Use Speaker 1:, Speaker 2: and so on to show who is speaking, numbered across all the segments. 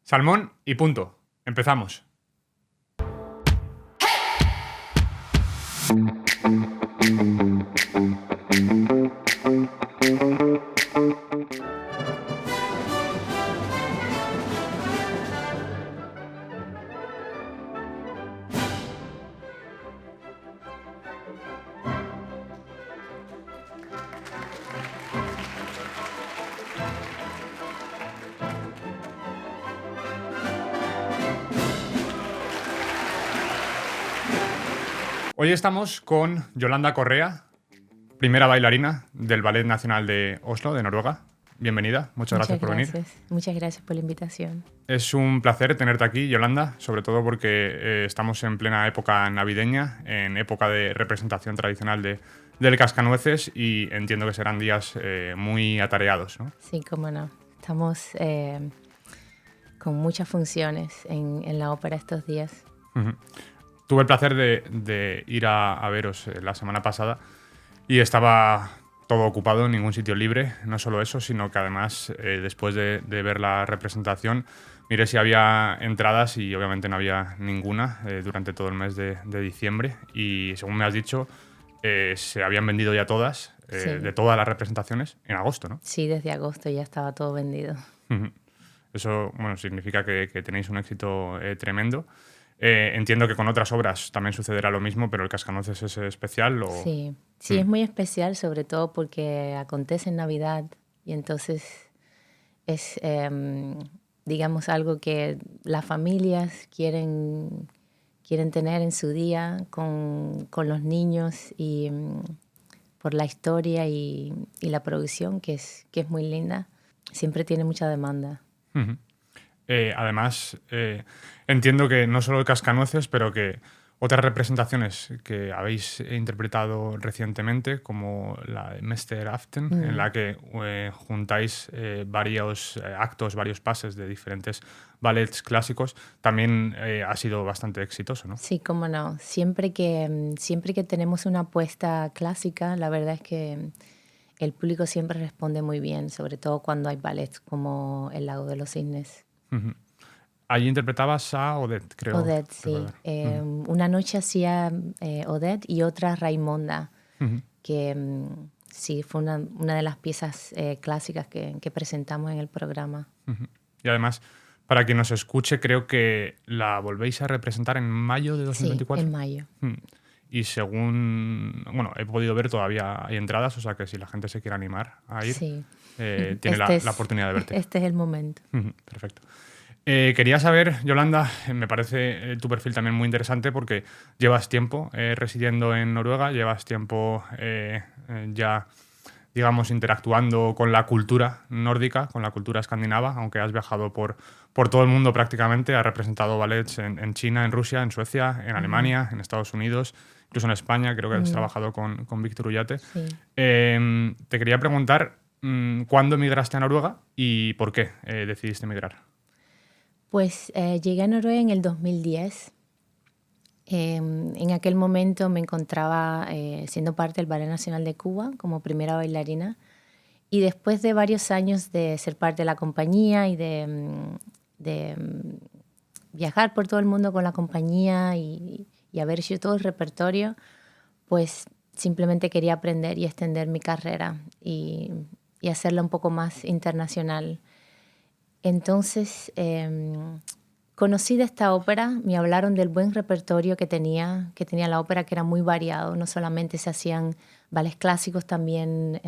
Speaker 1: Salmón y punto. Empezamos. Hoy estamos con Yolanda Correa, primera bailarina del Ballet Nacional de Oslo, de Noruega. Bienvenida, muchas gracias por venir.
Speaker 2: Muchas gracias por la invitación.
Speaker 1: Es un placer tenerte aquí, Yolanda, sobre todo porque estamos en plena época navideña, en época de representación tradicional del Cascanueces, y entiendo que serán días muy atareados, ¿no?
Speaker 2: Sí, cómo no. Estamos con muchas funciones en la ópera estos días.
Speaker 1: Uh-huh. Tuve el placer de ir a veros la semana pasada y estaba todo ocupado, ningún sitio libre. No solo eso, sino que además, después de ver la representación, miré si había entradas y obviamente no había ninguna durante todo el mes de diciembre. Y según me has dicho, se habían vendido ya todas,
Speaker 2: Sí.
Speaker 1: de todas las representaciones, en agosto, ¿no?
Speaker 2: Sí, desde agosto ya estaba todo vendido.
Speaker 1: Uh-huh. Eso, bueno, significa que tenéis un éxito tremendo. Entiendo que con otras obras también sucederá lo mismo, pero el Cascanueces es especial. ¿O?
Speaker 2: Sí, es muy especial, sobre todo porque acontece en Navidad y entonces es, digamos, algo que las familias quieren tener en su día con los niños y por la historia y la producción, que es muy linda. Siempre tiene mucha demanda.
Speaker 1: Uh-huh. Además, entiendo que no solo el Cascanueces, pero que otras representaciones que habéis interpretado recientemente, como la de Mester Aften, en la que juntáis varios actos, varios pases de diferentes ballets clásicos, también ha sido bastante exitoso, ¿no?
Speaker 2: Sí, cómo no. Siempre que tenemos una apuesta clásica, la verdad es que el público siempre responde muy bien, sobre todo cuando hay ballets como El Lago de los Cisnes.
Speaker 1: Uh-huh. Allí interpretabas a Odette, creo.
Speaker 2: Odette, sí. Una noche hacía Odette y otra Raimonda,
Speaker 1: Uh-huh.
Speaker 2: que sí, fue una de las piezas clásicas que presentamos en el programa.
Speaker 1: Uh-huh. Y además, para quien nos escuche, creo que la volvéis a representar en mayo de 2024.
Speaker 2: Sí, en mayo.
Speaker 1: Y según, bueno, he podido ver, todavía hay entradas, o sea que si la gente se quiere animar a ir,
Speaker 2: Sí.
Speaker 1: tiene la oportunidad de verte.
Speaker 2: Este es el momento.
Speaker 1: Perfecto. Quería saber, Yolanda, me parece tu perfil también muy interesante porque llevas tiempo residiendo en Noruega, llevas tiempo ya, digamos, interactuando con la cultura nórdica, con la cultura escandinava, aunque has viajado por todo el mundo prácticamente, has representado ballets en China, en Rusia, en Suecia, en Alemania, en Estados Unidos, incluso en España, creo que has trabajado con Víctor Ullate.
Speaker 2: Sí.
Speaker 1: Te quería preguntar, ¿cuándo emigraste a Noruega y por qué decidiste emigrar?
Speaker 2: Pues llegué a Noruega en el 2010. En aquel momento me encontraba siendo parte del Ballet Nacional de Cuba como primera bailarina. Y después de varios años de ser parte de la compañía y de viajar por todo el mundo con la compañía y haber hecho todo el repertorio, pues simplemente quería aprender y extender mi carrera y hacerla un poco más internacional. Entonces, conocí de esta ópera, me hablaron del buen repertorio que tenía la ópera, que era muy variado. No solamente se hacían ballets clásicos, también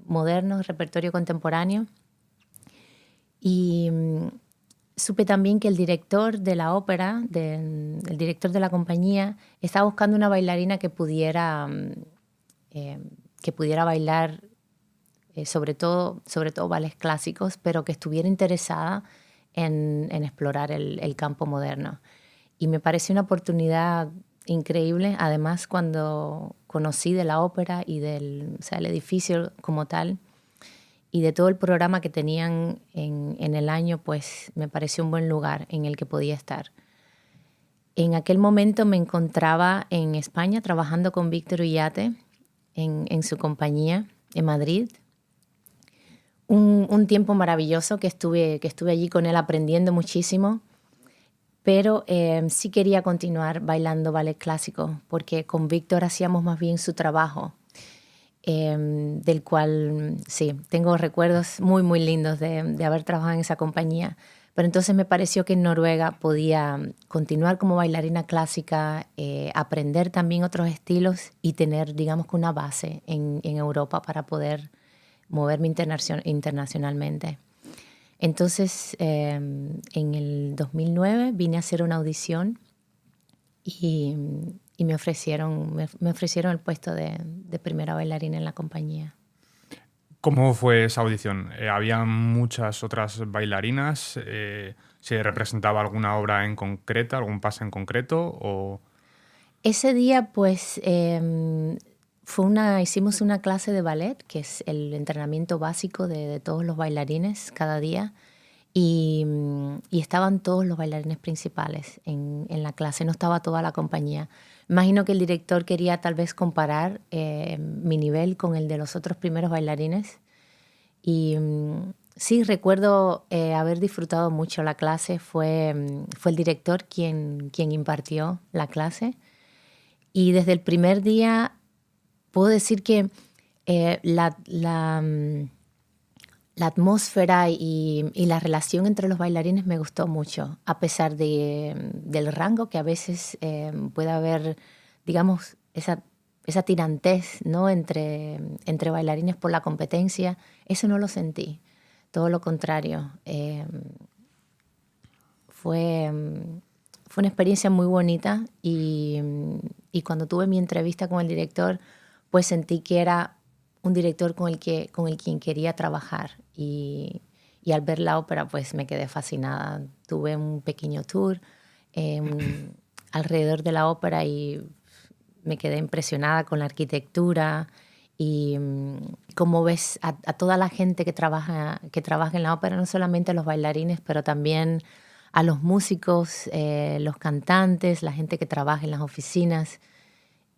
Speaker 2: modernos, repertorio contemporáneo. Y supe también que el director de la ópera, el director de la compañía, estaba buscando una bailarina que pudiera bailar sobre todo ballets clásicos, pero que estuviera interesada en explorar el campo moderno. Y me pareció una oportunidad increíble. Además, cuando conocí de la ópera y del edificio como tal y de todo el programa que tenían en el año, pues me pareció un buen lugar en el que podía estar. En aquel momento me encontraba en España trabajando con Víctor Ullate en su compañía en Madrid. un tiempo maravilloso que estuve allí con él aprendiendo muchísimo, pero sí quería continuar bailando ballet clásico, porque con Víctor hacíamos más bien su trabajo, del cual sí, tengo recuerdos muy, muy lindos de haber trabajado en esa compañía. Pero entonces me pareció que en Noruega podía continuar como bailarina clásica, aprender también otros estilos y tener, digamos, que una base en Europa para poder moverme internacionalmente. Entonces, en el 2009 vine a hacer una audición y, y me ofrecieron el puesto de primera bailarina en la compañía.
Speaker 1: ¿Cómo fue esa audición? ¿Había muchas otras bailarinas? ¿Se representaba alguna obra en concreto, algún paso en concreto? O...
Speaker 2: Ese día, pues, hicimos una clase de ballet, que es el entrenamiento básico de todos los bailarines cada día. Y estaban todos los bailarines principales en la clase, no estaba toda la compañía. Imagino que el director quería tal vez comparar mi nivel con el de los otros primeros bailarines. Sí, recuerdo haber disfrutado mucho la clase. Fue el director quien impartió la clase. Y desde el primer día puedo decir que la atmósfera y la relación entre los bailarines me gustó mucho, a pesar del rango que a veces puede haber, digamos, esa tirantez, ¿no? entre bailarines por la competencia. Eso no lo sentí, todo lo contrario. Fue una experiencia muy bonita y cuando tuve mi entrevista con el director, pues sentí que era un director con el quien quería trabajar y al ver la ópera pues me quedé fascinada. Tuve un pequeño tour alrededor de la ópera y me quedé impresionada con la arquitectura y cómo ves a toda la gente que trabaja en la ópera, no solamente a los bailarines, pero también a los músicos, los cantantes, la gente que trabaja en las oficinas.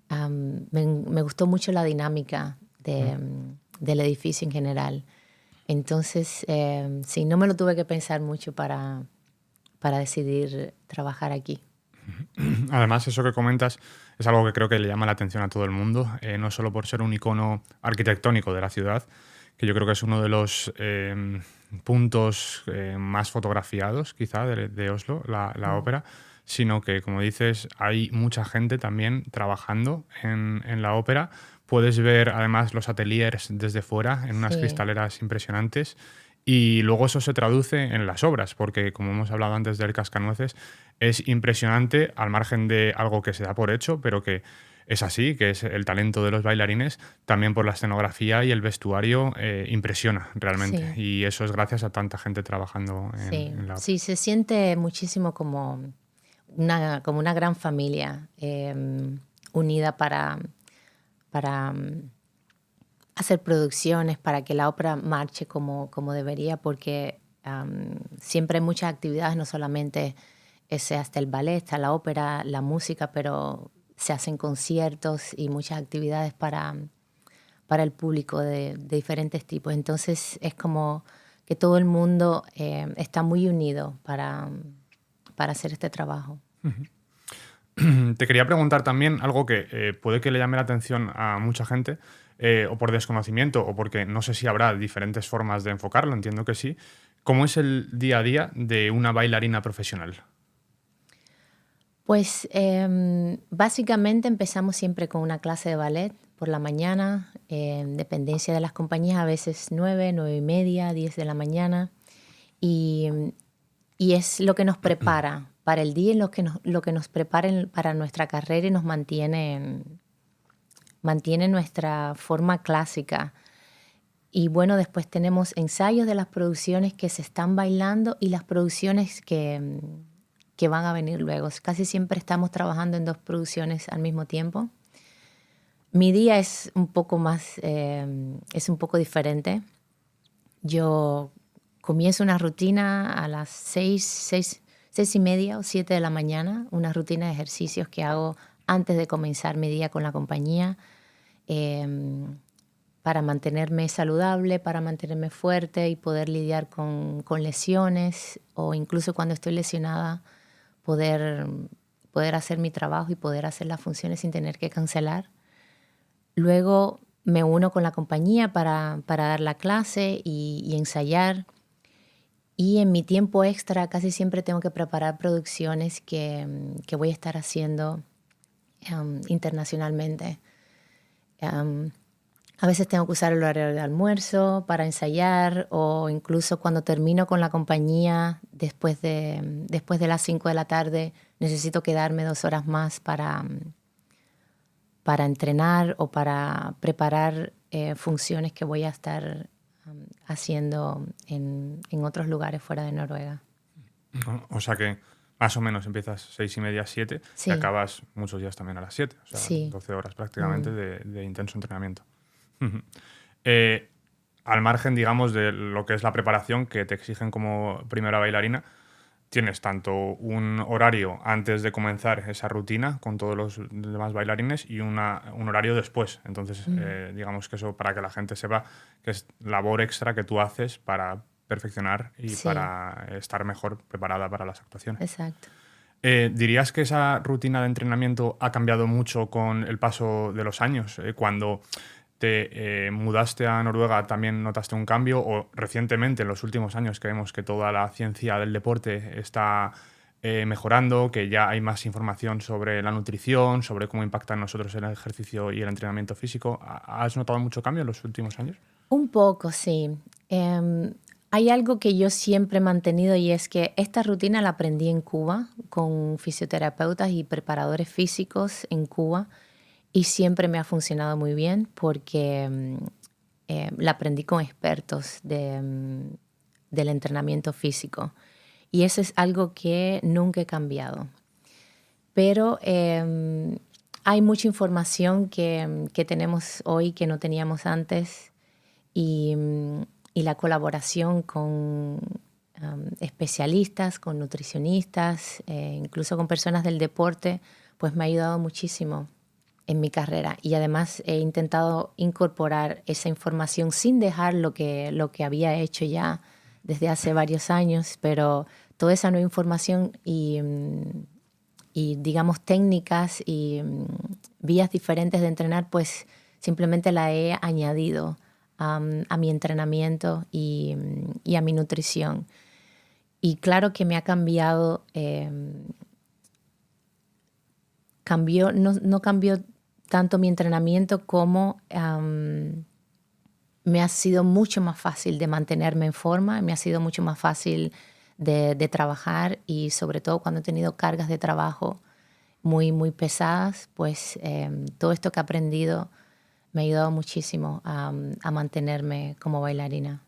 Speaker 2: Me gustó mucho la dinámica del edificio en general. Entonces, sí, no me lo tuve que pensar mucho para decidir trabajar aquí.
Speaker 1: Además, eso que comentas es algo que creo que le llama la atención a todo el mundo, no solo por ser un icono arquitectónico de la ciudad, que yo creo que es uno de los puntos más fotografiados, quizá, de Oslo, la ópera, sino que, como dices, hay mucha gente también trabajando en la ópera. Puedes ver, además, los ateliers desde fuera, en unas
Speaker 2: Sí,
Speaker 1: cristaleras impresionantes. Y luego eso se traduce en las obras, porque como hemos hablado antes del Cascanueces, es impresionante al margen de algo que se da por hecho, pero que es así, que es el talento de los bailarines, también por la escenografía y el vestuario impresiona realmente.
Speaker 2: sí,
Speaker 1: Y eso es gracias a tanta gente trabajando
Speaker 2: sí.
Speaker 1: en la ópera.
Speaker 2: Sí, se siente muchísimo como una gran familia unida para hacer producciones, para que la ópera marche como debería, porque siempre hay muchas actividades, no solamente hasta el ballet, está la ópera, la música, pero se hacen conciertos y muchas actividades para el público de diferentes tipos. Entonces es como que todo el mundo está muy unido para hacer este trabajo.
Speaker 1: Te quería preguntar también algo que puede que le llame la atención a mucha gente, o por desconocimiento, o porque no sé si habrá diferentes formas de enfocarlo, entiendo que sí. ¿Cómo es el día a día de una bailarina profesional?
Speaker 2: Pues básicamente empezamos siempre con una clase de ballet por la mañana, en dependencia de las compañías, a veces 9, 9:30, 10 de la mañana. Y, y es lo que nos prepara para el día, lo que nos prepara para nuestra carrera y nos mantiene nuestra forma clásica. Y bueno, después tenemos ensayos de las producciones que se están bailando y las producciones que van a venir luego. Casi siempre estamos trabajando en dos producciones al mismo tiempo. Mi día es un poco es un poco diferente. Yo comienzo una rutina a las 6:30 o 7 de la mañana, una rutina de ejercicios que hago antes de comenzar mi día con la compañía. em, para mantenerme saludable, para mantenerme fuerte y poder lidiar con lesiones o incluso cuando estoy lesionada poder hacer mi trabajo y poder hacer las funciones sin tener que cancelar. Luego me uno con la compañía para dar la clase y ensayar. Y en mi tiempo extra casi siempre tengo que preparar producciones que voy a estar haciendo internacionalmente. A veces tengo que usar el horario de almuerzo para ensayar o incluso cuando termino con la compañía después de las 5 de la tarde necesito quedarme 2 horas más para entrenar o para preparar funciones que voy a estar haciendo en otros lugares fuera de Noruega.
Speaker 1: O sea que más o menos empiezas 6:30, 7 y
Speaker 2: Sí,
Speaker 1: acabas muchos días también a las 7. O sea,
Speaker 2: sí.
Speaker 1: 12 horas prácticamente de intenso entrenamiento. Eh, Al margen, digamos, de lo que es la preparación que te exigen como primera bailarina, tienes tanto un horario antes de comenzar esa rutina con todos los demás bailarines y un horario después. Entonces, digamos que eso para que la gente sepa que es labor extra que tú haces para perfeccionar y
Speaker 2: Sí,
Speaker 1: para estar mejor preparada para las actuaciones.
Speaker 2: exacto.
Speaker 1: ¿Dirías que esa rutina de entrenamiento ha cambiado mucho con el paso de los años? Cuando te mudaste a Noruega, ¿también notaste un cambio? ¿O recientemente, en los últimos años, que vemos que toda la ciencia del deporte está mejorando, que ya hay más información sobre la nutrición, sobre cómo impacta en nosotros el ejercicio y el entrenamiento físico? ¿Has notado mucho cambio en los últimos años?
Speaker 2: Un poco, sí. Hay algo que yo siempre he mantenido y es que esta rutina la aprendí en Cuba con fisioterapeutas y preparadores físicos en Cuba y siempre me ha funcionado muy bien porque la aprendí con expertos del entrenamiento físico y eso es algo que nunca he cambiado. Pero hay mucha información que tenemos hoy que no teníamos antes y, y la colaboración con especialistas, con nutricionistas, incluso con personas del deporte, pues me ha ayudado muchísimo en mi carrera. Y además he intentado incorporar esa información sin dejar lo que había hecho ya desde hace varios años, pero toda esa nueva información y digamos técnicas y vías diferentes de entrenar, pues simplemente la he añadido a mi entrenamiento y a mi nutrición. Y claro que me ha cambiado, no cambió tanto mi entrenamiento como me ha sido mucho más fácil de mantenerme en forma, me ha sido mucho más fácil de trabajar y sobre todo cuando he tenido cargas de trabajo muy pesadas, pues todo esto que he aprendido me ha ayudado muchísimo a mantenerme como bailarina.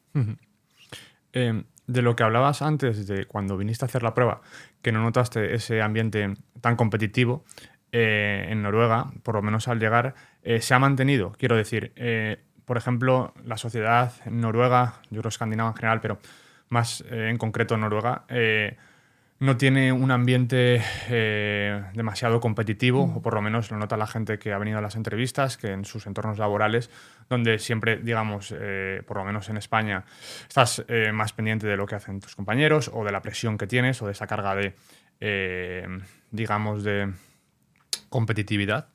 Speaker 1: De lo que hablabas antes, de cuando viniste a hacer la prueba, que no notaste ese ambiente tan competitivo en Noruega, por lo menos al llegar, se ha mantenido. Quiero decir, por ejemplo, la sociedad noruega, yo creo escandinava en general, pero más en concreto Noruega, no tiene un ambiente demasiado competitivo, o por lo menos lo nota la gente que ha venido a las entrevistas, que en sus entornos laborales, donde siempre, digamos, por lo menos en España, estás más pendiente de lo que hacen tus compañeros o de la presión que tienes o de esa carga de, digamos, de competitividad.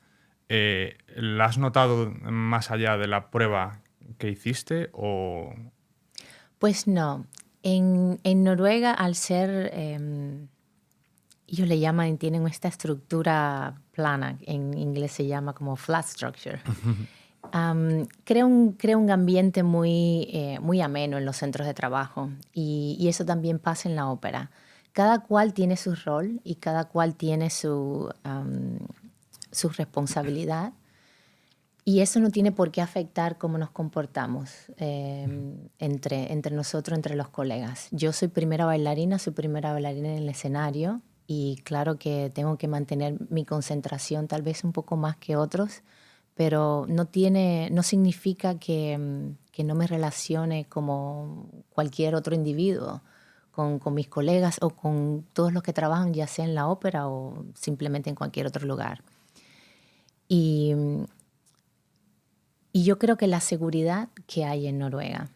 Speaker 1: ¿La has notado más allá de la prueba que hiciste o...?
Speaker 2: Pues no, en Noruega al ser, ellos le llaman, tienen esta estructura plana, en inglés se llama como flat structure. Crea un ambiente muy ameno en los centros de trabajo y eso también pasa en la ópera. Cada cual tiene su rol y cada cual tiene su responsabilidad y eso no tiene por qué afectar cómo nos comportamos entre nosotros, entre los colegas. Yo soy primera bailarina en el escenario y claro que tengo que mantener mi concentración tal vez un poco más que otros, pero no significa que no me relacione como cualquier otro individuo con mis colegas o con todos los que trabajan ya sea en la ópera o simplemente en cualquier otro lugar. Y, Y yo creo que la seguridad que hay en Noruega,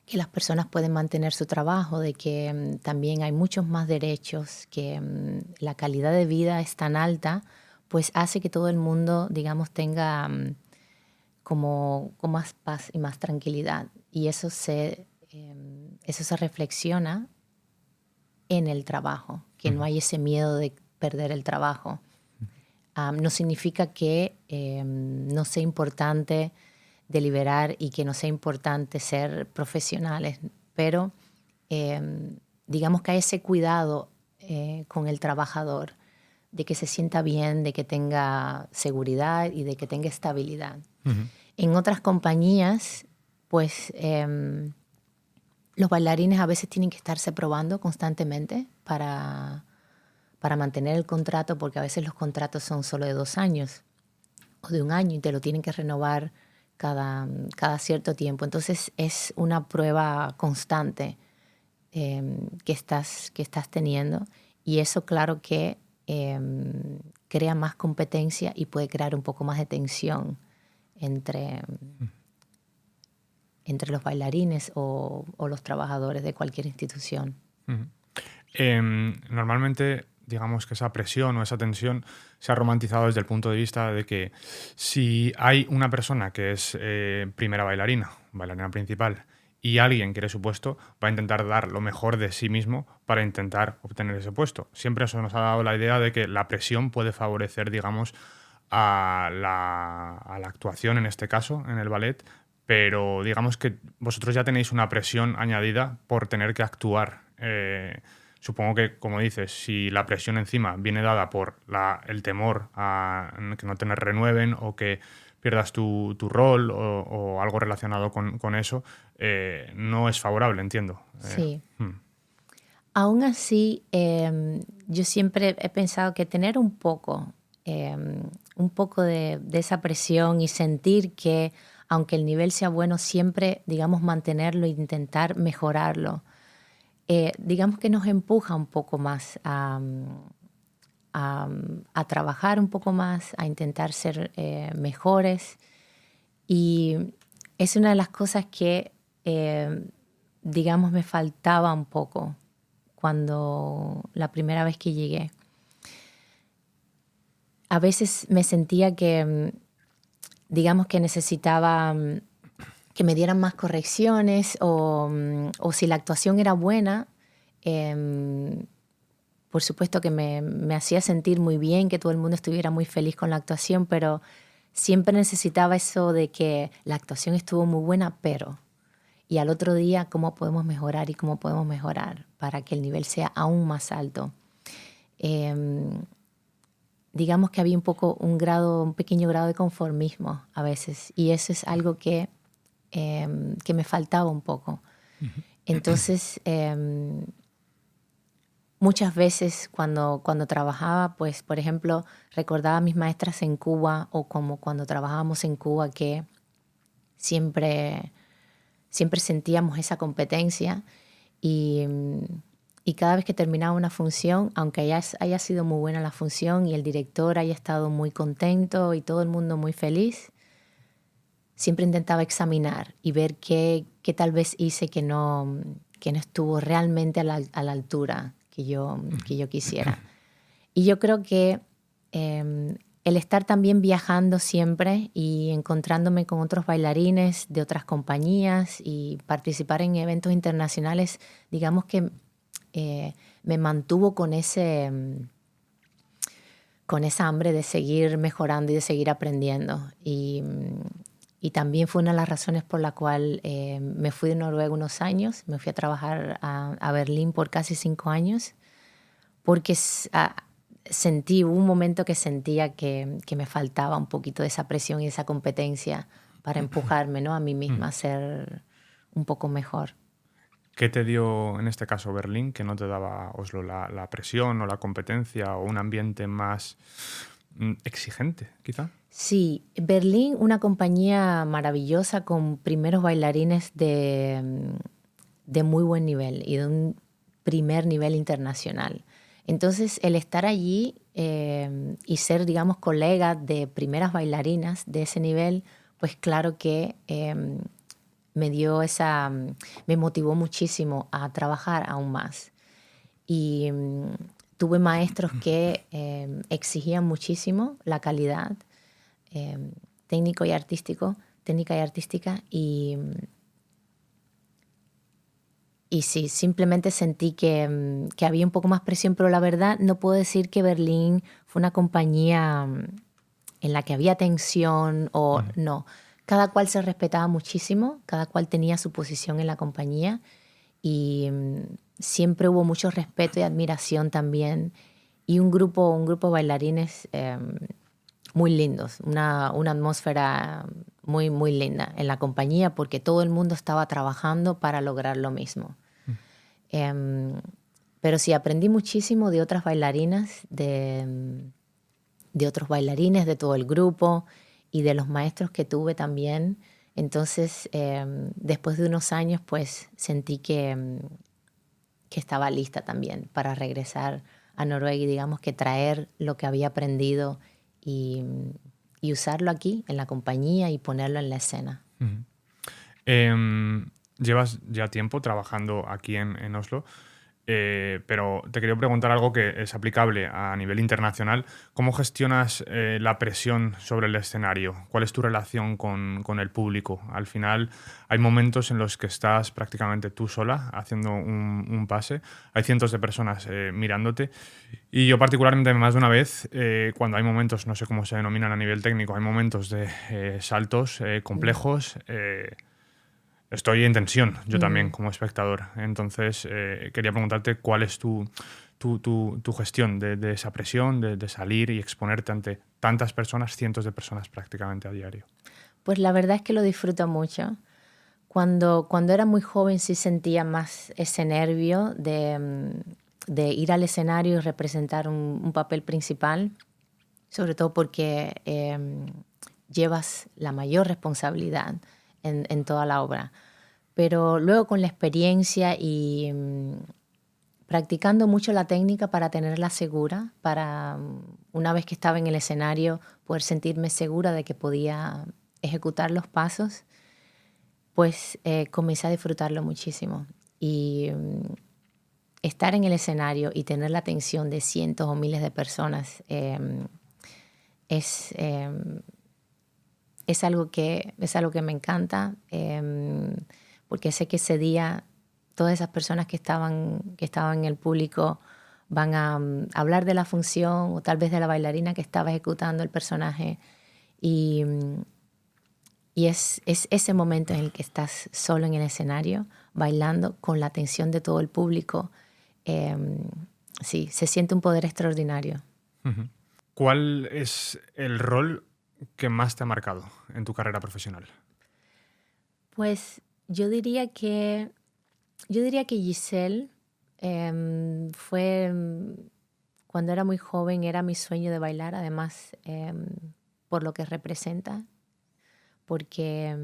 Speaker 2: que las personas pueden mantener su trabajo, de que también hay muchos más derechos, que la calidad de vida es tan alta, pues hace que todo el mundo, digamos, tenga como con más paz y más tranquilidad. Y eso se reflexiona en el trabajo, que no hay ese miedo de perder el trabajo. No significa que no sea importante deliberar y que no sea importante ser profesionales, pero digamos que hay ese cuidado con el trabajador, de que se sienta bien, de que tenga seguridad y de que tenga estabilidad. En otras compañías, pues los bailarines a veces tienen que estarse probando constantemente para mantener el contrato, porque a veces los contratos son solo de 2 años o de 1 año y te lo tienen que renovar cada cierto tiempo. Entonces es una prueba constante que estás teniendo, y eso claro que crea más competencia y puede crear un poco más de tensión entre los bailarines o los trabajadores de cualquier institución.
Speaker 1: Normalmente, digamos que esa presión o esa tensión se ha romantizado desde el punto de vista de que si hay una persona que es primera bailarina principal, y alguien quiere su puesto, va a intentar dar lo mejor de sí mismo para intentar obtener ese puesto. Siempre eso nos ha dado la idea de que la presión puede favorecer, digamos, a la actuación, en este caso, en el ballet, pero digamos que vosotros ya tenéis una presión añadida por tener que actuar. Supongo que, como dices, si la presión encima viene dada por el temor a que no te renueven o que pierdas tu rol o algo relacionado con eso, no es favorable, entiendo.
Speaker 2: Sí. Aún así, yo siempre he pensado que tener un poco de esa presión y sentir que, aunque el nivel sea bueno, siempre, digamos, mantenerlo e intentar mejorarlo, digamos que nos empuja un poco más a trabajar un poco más, a intentar ser mejores. Y es una de las cosas que, digamos, me faltaba un poco cuando la primera vez que llegué. A veces me sentía que, digamos, que necesitaba que me dieran más correcciones, o si la actuación era buena, por supuesto que me hacía sentir muy bien, que todo el mundo estuviera muy feliz con la actuación, pero siempre necesitaba eso de que la actuación estuvo muy buena, pero... Y al otro día, ¿cómo podemos mejorar y cómo podemos mejorar para que el nivel sea aún más alto? Digamos que había un pequeño grado de conformismo a veces, y eso es algo que me faltaba un poco. Entonces, muchas veces cuando trabajaba, pues, por ejemplo, recordaba a mis maestras en Cuba, o como cuando trabajábamos en Cuba, que siempre sentíamos esa competencia, y cada vez que terminaba una función, aunque haya sido muy buena la función y el director haya estado muy contento y todo el mundo muy feliz, siempre intentaba examinar y ver qué tal vez hice que no estuvo realmente a la altura que yo quisiera. Y yo creo que el estar también viajando siempre y encontrándome con otros bailarines de otras compañías y participar en eventos internacionales, digamos que me mantuvo con esa hambre de seguir mejorando y de seguir aprendiendo. Y también fue una de las razones por la cual me fui de Noruega unos años. Me fui a trabajar a Berlín por casi 5 años, porque hubo un momento que sentía que me faltaba un poquito de esa presión y esa competencia para empujarme, ¿no?, a mí misma a ser un poco mejor.
Speaker 1: ¿Qué te dio, en este caso, Berlín, que no te daba Oslo? ¿La presión o la competencia o un ambiente más exigente, quizá?
Speaker 2: Sí, Berlín, una compañía maravillosa con primeros bailarines de muy buen nivel y de un primer nivel internacional. Entonces, el estar allí y ser, digamos, colega de primeras bailarinas de ese nivel, pues claro que me motivó muchísimo a trabajar aún más. Y tuve maestros que exigían muchísimo la calidad eh, técnica y artística, y sí, simplemente sentí que había un poco más presión, pero la verdad no puedo decir que Berlín fue una compañía en la que había tensión o no. Cada cual se respetaba muchísimo, cada cual tenía su posición en la compañía y siempre hubo mucho respeto y admiración también, y un grupo de bailarines muy lindos, una atmósfera muy, muy linda en la compañía porque todo el mundo estaba trabajando para lograr lo mismo. Pero sí, aprendí muchísimo de otras bailarinas, de otros bailarines, de todo el grupo y de los maestros que tuve también. Entonces, después de unos años, pues sentí que estaba lista también para regresar a Noruega y digamos que traer lo que había aprendido y, y usarlo aquí en la compañía y ponerlo en la escena.
Speaker 1: Llevas ya tiempo trabajando aquí en Oslo, pero te quería preguntar algo que es aplicable a nivel internacional. ¿Cómo gestionas la presión sobre el escenario? ¿Cuál es tu relación con el público? Al final hay momentos en los que estás prácticamente tú sola haciendo un pase. Hay cientos de personas mirándote. Y yo particularmente más de una vez, cuando hay momentos, no sé cómo se denominan a nivel técnico, hay momentos de saltos complejos. Estoy en tensión, yo también, como espectador. Entonces, quería preguntarte cuál es tu gestión de esa presión, de salir y exponerte ante tantas personas, cientos de personas prácticamente a diario.
Speaker 2: Pues la verdad es que lo disfruto mucho. Cuando era muy joven sí sentía más ese nervio de ir al escenario y representar un papel principal, sobre todo porque llevas la mayor responsabilidad en toda la obra. Pero luego con la experiencia y practicando mucho la técnica para tenerla segura, para una vez que estaba en el escenario poder sentirme segura de que podía ejecutar los pasos, pues comencé a disfrutarlo muchísimo. Y estar en el escenario y tener la atención de cientos o miles de personas es, es algo que me encanta, porque sé que ese día todas esas personas que estaban en el público van a hablar de la función o tal vez de la bailarina que estaba ejecutando el personaje. Y, y es ese momento en el que estás solo en el escenario, bailando con la atención de todo el público. Sí, se siente un poder extraordinario.
Speaker 1: ¿Cuál es el rol que más te ha marcado en tu carrera profesional?
Speaker 2: Pues yo diría que Giselle fue, cuando era muy joven, era mi sueño de bailar, además por lo que representa, porque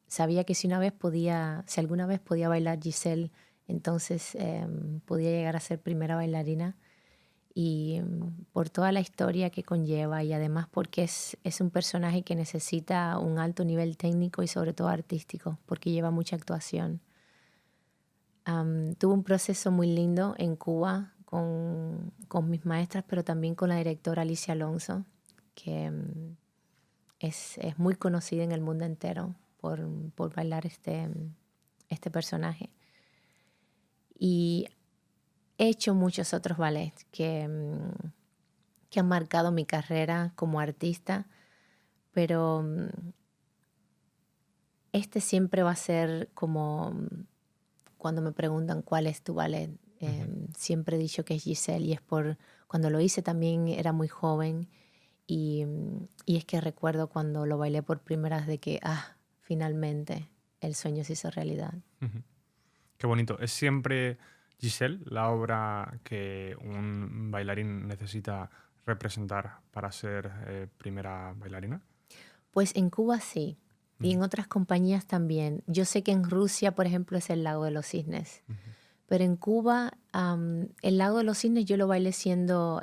Speaker 2: sabía que si alguna vez podía bailar Giselle, entonces podía llegar a ser primera bailarina. Y por toda la historia que conlleva y además porque es un personaje que necesita un alto nivel técnico y sobre todo artístico, porque lleva mucha actuación. Tuve un proceso muy lindo en Cuba con mis maestras, pero también con la directora Alicia Alonso, que es muy conocida en el mundo entero por bailar este personaje. Y he hecho muchos otros ballets que han marcado mi carrera como artista, pero este siempre va a ser como cuando me preguntan cuál es tu ballet. Siempre he dicho que es Giselle y es por cuando lo hice también era muy joven y es que recuerdo cuando lo bailé por primera vez de que finalmente el sueño se hizo realidad.
Speaker 1: Qué bonito. ¿Es siempre Giselle la obra que un bailarín necesita representar para ser primera bailarina?
Speaker 2: Pues en Cuba sí, y en otras compañías también. Yo sé que en Rusia, por ejemplo, es el Lago de los Cisnes, pero en Cuba el Lago de los Cisnes yo lo bailé siendo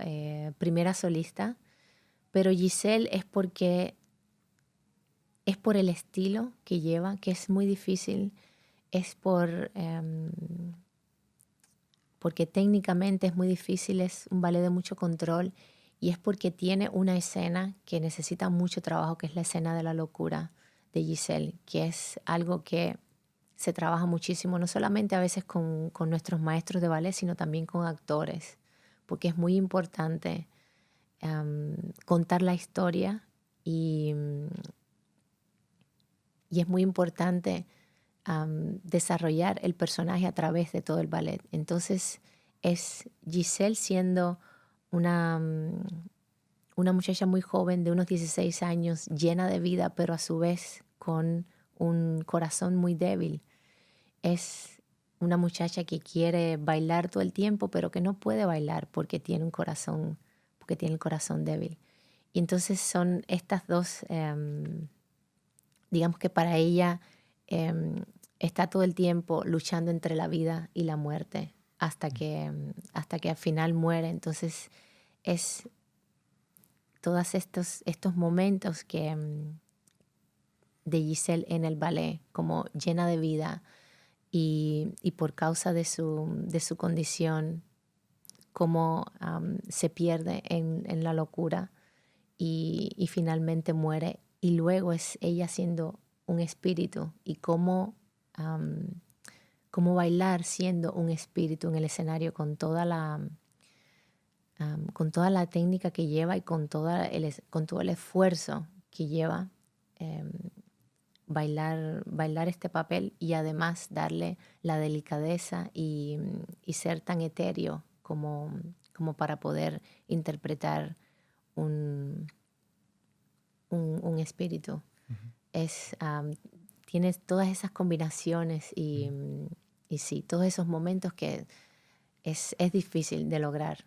Speaker 2: primera solista, pero Giselle es porque es por el estilo que lleva, que es muy difícil, es porque técnicamente es muy difícil, es un ballet de mucho control y es porque tiene una escena que necesita mucho trabajo, que es la escena de la locura de Giselle, que es algo que se trabaja muchísimo, no solamente a veces con nuestros maestros de ballet, sino también con actores, porque es muy importante contar la historia y es muy importante desarrollar el personaje a través de todo el ballet. Entonces es Giselle siendo una muchacha muy joven de unos 16 años, llena de vida, pero a su vez con un corazón muy débil. Es una muchacha que quiere bailar todo el tiempo, pero que no puede bailar porque tiene el corazón débil. Y entonces son estas dos, digamos que para ella está todo el tiempo luchando entre la vida y la muerte hasta que al final muere. Entonces es todos estos momentos de Giselle en el ballet, como llena de vida y por causa de su condición, cómo se pierde en la locura y finalmente muere. Y luego es ella siendo un espíritu y cómo bailar siendo un espíritu en el escenario con toda la técnica que lleva y con todo el esfuerzo que lleva bailar este papel y además darle la delicadeza y ser tan etéreo como para poder interpretar un espíritu. Tienes todas esas combinaciones y sí, todos esos momentos que es difícil de lograr.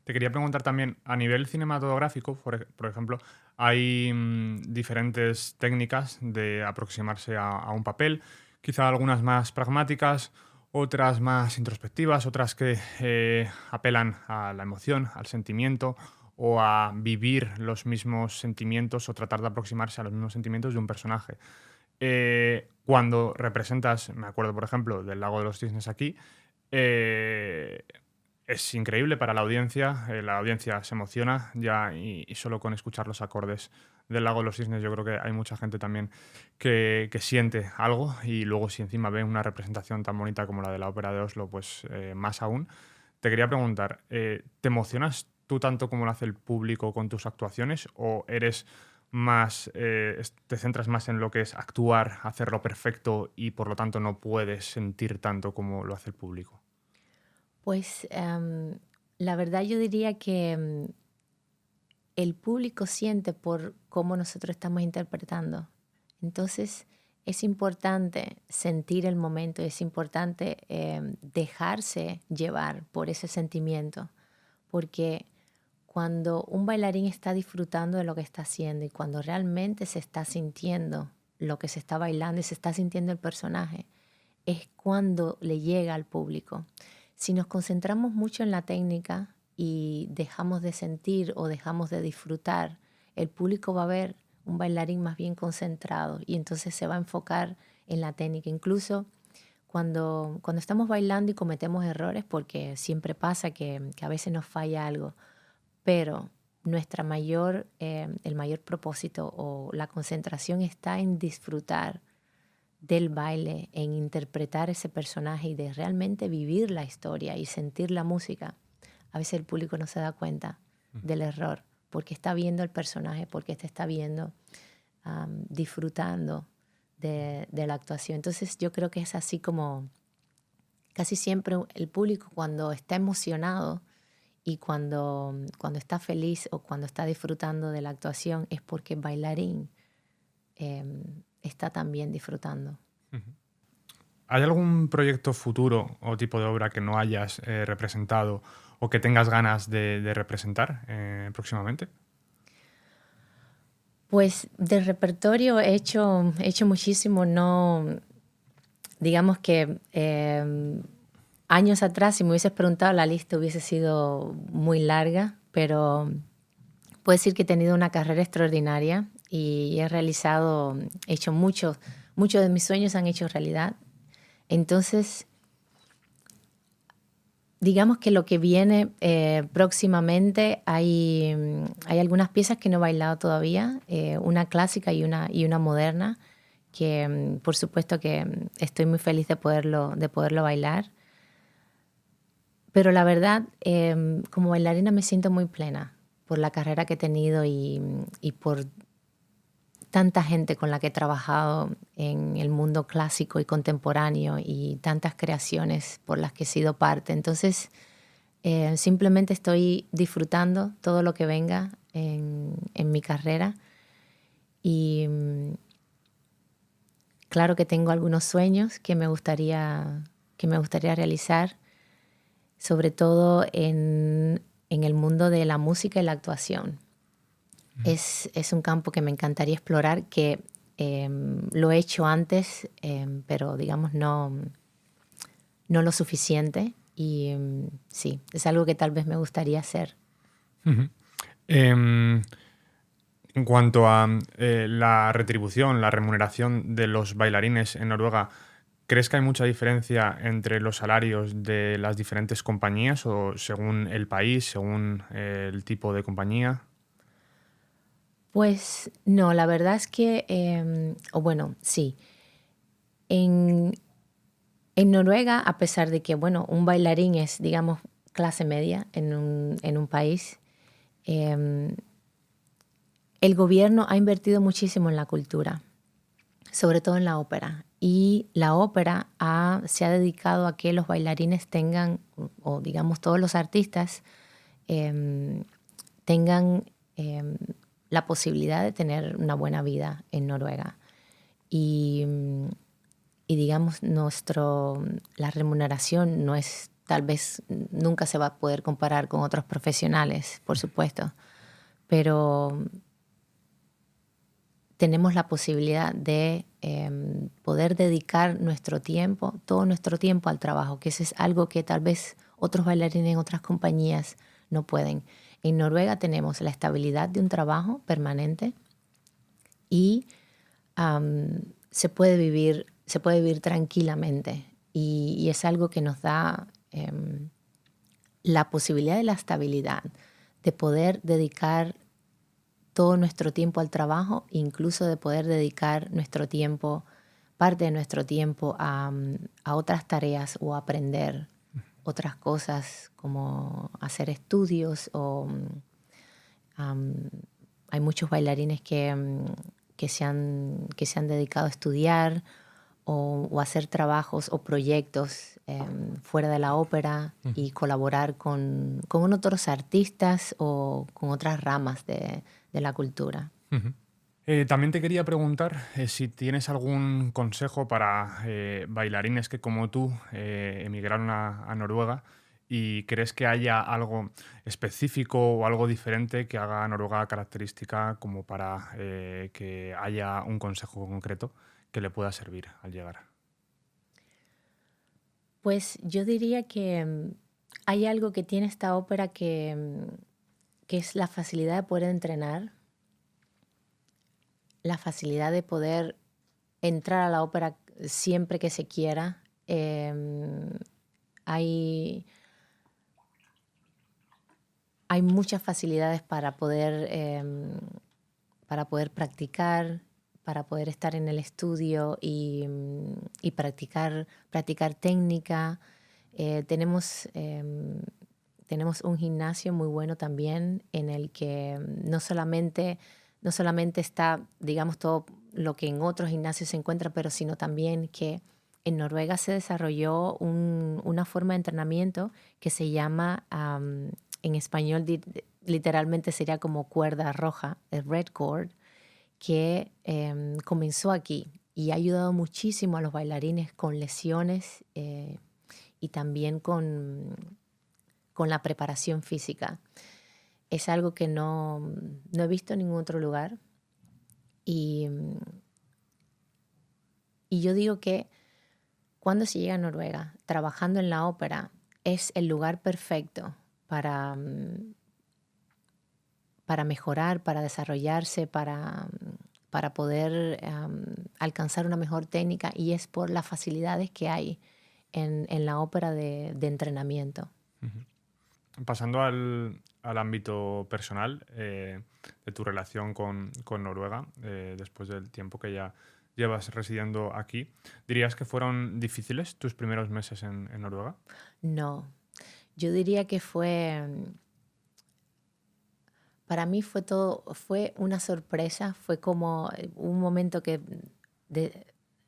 Speaker 1: Te quería preguntar también, a nivel cinematográfico, por ejemplo, hay diferentes técnicas de aproximarse a un papel, quizá algunas más pragmáticas, otras más introspectivas, otras que apelan a la emoción, al sentimiento o a vivir los mismos sentimientos o tratar de aproximarse a los mismos sentimientos de un personaje. Cuando representas, me acuerdo por ejemplo del Lago de los Cisnes aquí, es increíble para la audiencia se emociona ya y solo con escuchar los acordes del Lago de los Cisnes yo creo que hay mucha gente también que siente algo y luego si encima ve una representación tan bonita como la de la Ópera de Oslo, pues más aún. Te quería preguntar, ¿te emocionas tú tanto como lo hace el público con tus actuaciones o eres más, te centras más en lo que es actuar, hacerlo perfecto y por lo tanto no puedes sentir tanto como lo hace el público?
Speaker 2: Pues la verdad yo diría que el público siente por cómo nosotros estamos interpretando. Entonces es importante sentir el momento, es importante dejarse llevar por ese sentimiento, porque cuando un bailarín está disfrutando de lo que está haciendo y cuando realmente se está sintiendo lo que se está bailando y se está sintiendo el personaje, es cuando le llega al público. Si nos concentramos mucho en la técnica y dejamos de sentir o dejamos de disfrutar, el público va a ver un bailarín más bien concentrado y entonces se va a enfocar en la técnica. Incluso cuando estamos bailando y cometemos errores, porque siempre pasa que a veces nos falla algo, pero el mayor propósito o la concentración está en disfrutar del baile, en interpretar ese personaje y de realmente vivir la historia y sentir la música. A veces el público no se da cuenta del error porque está viendo el personaje, porque te está viendo, disfrutando de la actuación. Entonces yo creo que es así como casi siempre el público cuando está emocionado y cuando está feliz o cuando está disfrutando de la actuación es porque el bailarín está también disfrutando.
Speaker 1: ¿Hay algún proyecto futuro o tipo de obra que no hayas representado o que tengas ganas de representar próximamente?
Speaker 2: Pues del repertorio he hecho muchísimo, no, digamos que años atrás si me hubieses preguntado la lista hubiese sido muy larga, pero puedo decir que he tenido una carrera extraordinaria y he hecho muchos de mis sueños han hecho realidad. Entonces, digamos que lo que viene próximamente, hay algunas piezas que no he bailado todavía, una clásica y una moderna, que por supuesto que estoy muy feliz de poderlo bailar. Pero la verdad, como bailarina me siento muy plena por la carrera que he tenido y por tanta gente con la que he trabajado en el mundo clásico y contemporáneo y tantas creaciones por las que he sido parte. Entonces, simplemente estoy disfrutando todo lo que venga en mi carrera y claro que tengo algunos sueños que me gustaría realizar, sobre todo en el mundo de la música y la actuación. Es un campo que me encantaría explorar, que lo he hecho antes, pero digamos no lo suficiente. Y sí, es algo que tal vez me gustaría hacer.
Speaker 1: Ujú. Em, en cuanto a la retribución, la remuneración de los bailarines en Noruega, ¿crees que hay mucha diferencia entre los salarios de las diferentes compañías o según el país, según el tipo de compañía?
Speaker 2: Pues no, la verdad es que, o bueno, sí. En, en Noruega, a pesar de que, bueno, un bailarín es, digamos, clase media en un país, em, el gobierno ha invertido muchísimo en la cultura, sobre todo en la ópera. Y la ópera se ha dedicado a que los bailarines tengan, o digamos todos los artistas, em, tengan la posibilidad de tener una buena vida en Noruega. Y, y digamos, la remuneración no es, tal vez nunca se va a poder comparar con otros profesionales, por supuesto, pero tenemos la posibilidad de poder dedicar nuestro tiempo, todo nuestro tiempo al trabajo, que eso es algo que tal vez otros bailarines en otras compañías no pueden. En Noruega tenemos la estabilidad de un trabajo permanente y se puede vivir tranquilamente. Y es algo que nos da la posibilidad de la estabilidad, de poder dedicar todo nuestro tiempo al trabajo, incluso de poder dedicar nuestro tiempo, parte de nuestro tiempo a otras tareas o aprender otras cosas como hacer estudios o hay muchos bailarines que se han dedicado a estudiar o hacer trabajos o proyectos fuera de la ópera y colaborar con otros artistas o con otras ramas de la cultura.
Speaker 1: Ujú. También te quería preguntar si tienes algún consejo para bailarines que como tú emigraron a Noruega y crees que haya algo específico o algo diferente que haga a Noruega característica como para que haya un consejo concreto que le pueda servir al llegar.
Speaker 2: Pues yo diría que hay algo que tiene esta ópera que es la facilidad de poder entrenar, la facilidad de poder entrar a la ópera siempre que se quiera. Hay, hay muchas facilidades para poder practicar, para poder estar en el estudio y practicar técnica. Tenemos un gimnasio muy bueno también en el que no solamente está, digamos, todo lo que en otros gimnasios se encuentra, pero sino también que en Noruega se desarrolló una forma de entrenamiento que se llama, en español literalmente sería como cuerda roja, el red cord, que comenzó aquí y ha ayudado muchísimo a los bailarines con lesiones y también con la preparación física. Es algo que no he visto en ningún otro lugar y, y yo digo que cuando se llega a Noruega, trabajando en la ópera, es el lugar perfecto para mejorar, para desarrollarse, para poder alcanzar una mejor técnica, y es por las facilidades que hay en la ópera de entrenamiento.
Speaker 1: Pasando al ámbito personal, de tu relación con Noruega, después del tiempo que ya llevas residiendo aquí, ¿dirías que fueron difíciles tus primeros meses en Noruega?
Speaker 2: No, yo diría que para mí fue una sorpresa, fue como un momento que de-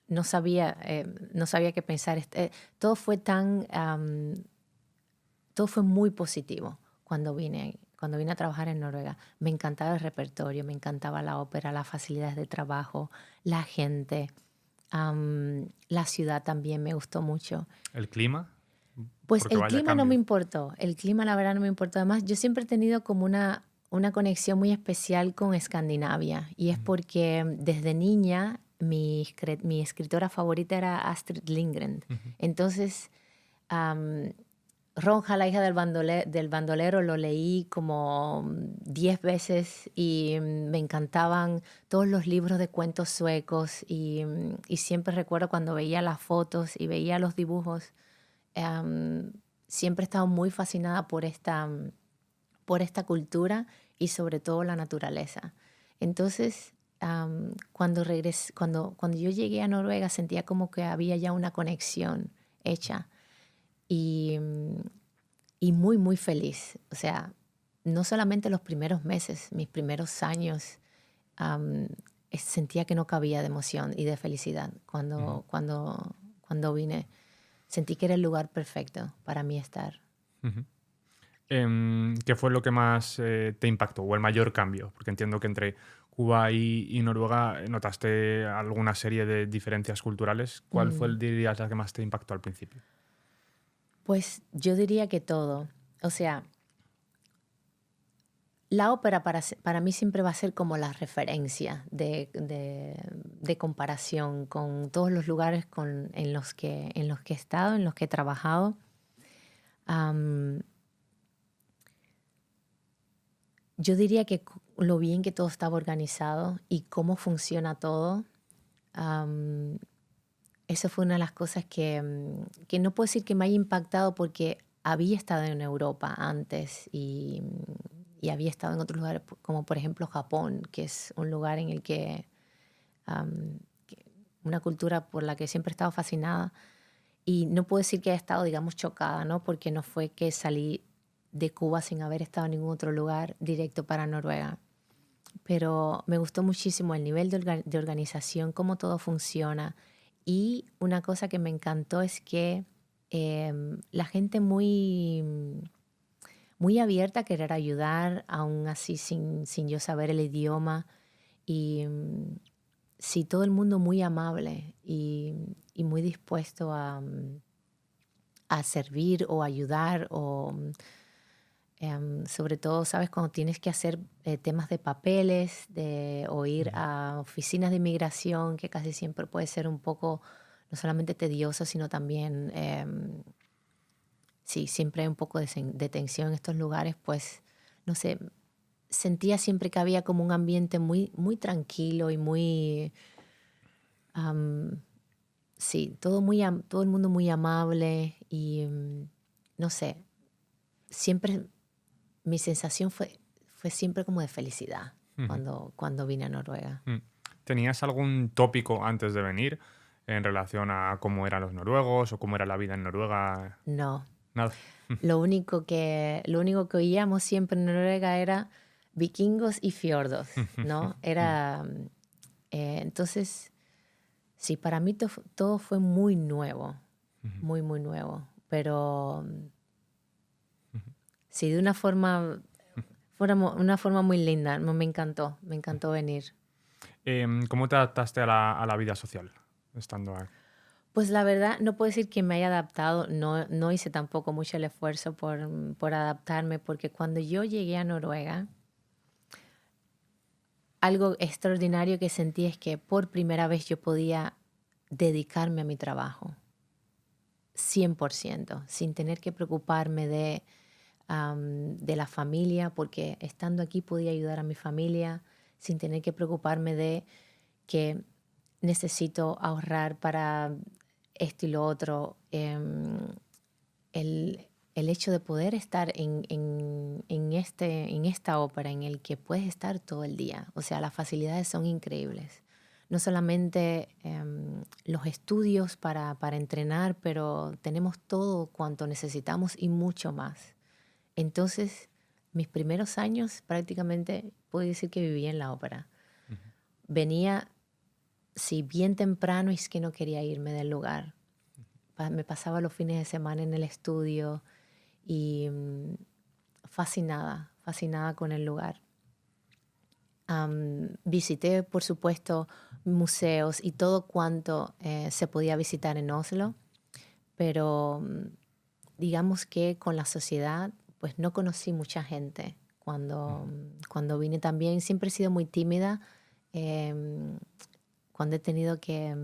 Speaker 2: no sabía qué pensar. Todo fue todo fue muy positivo cuando vine a trabajar en Noruega. Me encantaba el repertorio, me encantaba la ópera, las facilidades de trabajo, la gente, la ciudad también me gustó mucho.
Speaker 1: ¿El clima?
Speaker 2: Pues
Speaker 1: Porque
Speaker 2: el
Speaker 1: vaya
Speaker 2: clima no me
Speaker 1: cambio.
Speaker 2: importó, el clima la verdad no me importó. Además, yo siempre he tenido como una conexión muy especial con Escandinavia, y es
Speaker 1: Ujú,
Speaker 2: porque desde niña mi escritora favorita era Astrid Lindgren.
Speaker 1: ujú.
Speaker 2: Entonces, am, Ronja, la hija del bandolero, lo leí como 10 veces, y me encantaban todos los libros de cuentos suecos, y siempre recuerdo cuando veía las fotos y veía los dibujos. Em, Siempre he estado muy fascinada por esta cultura y sobre todo la naturaleza. Entonces, cuando yo llegué a Noruega, sentía como que había ya una conexión hecha, y, y muy, muy feliz. O sea, no solamente los primeros meses, mis primeros años, am, sentía que no cabía de emoción y de felicidad
Speaker 1: Ujú,
Speaker 2: cuando vine. Sentí que era el lugar perfecto para mí estar.
Speaker 1: ujú. ¿Qué fue lo que más te impactó o el mayor cambio? Porque entiendo que entre Cuba y Noruega notaste alguna serie de diferencias culturales. ¿Cuál fue,
Speaker 2: Mm,
Speaker 1: dirías, la que más te impactó al principio?
Speaker 2: Pues yo diría que todo. O sea, la ópera para mí siempre va a ser como la referencia de comparación con todos los lugares en los que he estado, en los que he trabajado. Am, yo diría que lo bien que todo estaba organizado y cómo funciona todo. am, Eso fue una de las cosas que no puedo decir que me haya impactado, porque había estado en Europa antes, y había estado en otros lugares, como por ejemplo Japón, que es un lugar en el una cultura por la que siempre he estado fascinada. Y no puedo decir que haya estado, digamos, chocada, ¿no? Porque no fue que salí de Cuba sin haber estado en ningún otro lugar directo para Noruega. Pero me gustó muchísimo el nivel de organización, cómo todo funciona. Y una cosa que me encantó es que la gente muy abierta a querer ayudar, aún así sin yo saber el idioma. Y sí, todo el mundo muy amable y muy dispuesto a servir o ayudar, sobre todo, ¿sabes? Cuando tienes que hacer temas de papeles, o ir
Speaker 1: Ujú,
Speaker 2: a oficinas de inmigración, que casi siempre puede ser un poco no solamente tedioso, sino también, sí, siempre hay un poco de tensión en estos lugares. Pues, no sé, sentía siempre que había como un ambiente muy, muy tranquilo y muy, am, sí, todo el mundo muy amable, y no sé, siempre mi sensación fue siempre como de felicidad
Speaker 1: ujú,
Speaker 2: cuando vine a Noruega.
Speaker 1: mm. ¿Tenías algún tópico antes de venir en relación a cómo eran los noruegos o cómo era la vida en Noruega?
Speaker 2: No,
Speaker 1: Nada.
Speaker 2: lo único que oíamos siempre en Noruega era vikingos y fiordos, ¿no?
Speaker 1: Mm,
Speaker 2: Entonces, sí, para mí todo fue muy nuevo,
Speaker 1: ujú,
Speaker 2: muy, muy nuevo. Pero
Speaker 1: ujú,
Speaker 2: sí, de una forma muy linda. Me encantó venir.
Speaker 1: ¿Cómo te adaptaste a la vida social estando aquí?
Speaker 2: Pues la verdad, no puedo decir que me haya adaptado, no hice tampoco mucho el esfuerzo por adaptarme, porque cuando yo llegué a Noruega, algo extraordinario que sentí es que por primera vez yo podía dedicarme a mi trabajo 100%, sin tener que preocuparme de la familia, porque estando aquí podía ayudar a mi familia, sin tener que preocuparme de que necesito ahorrar para esto y lo otro. El hecho de poder estar en esta ópera en el que puedes estar todo el día. O sea, las facilidades son increíbles. No solamente los estudios para entrenar, pero tenemos todo cuanto necesitamos y mucho más. Entonces, mis primeros años prácticamente puedo decir que viví en la ópera. Venía, sí, bien temprano y es que no quería irme del lugar. Me pasaba los fines de semana en el estudio y fascinada con el lugar. Visité, por supuesto, museos y todo cuanto se podía visitar en Oslo, pero digamos que con la sociedad pues no conocí mucha gente. Cuando vine también siempre he sido muy tímida. Cuando he tenido que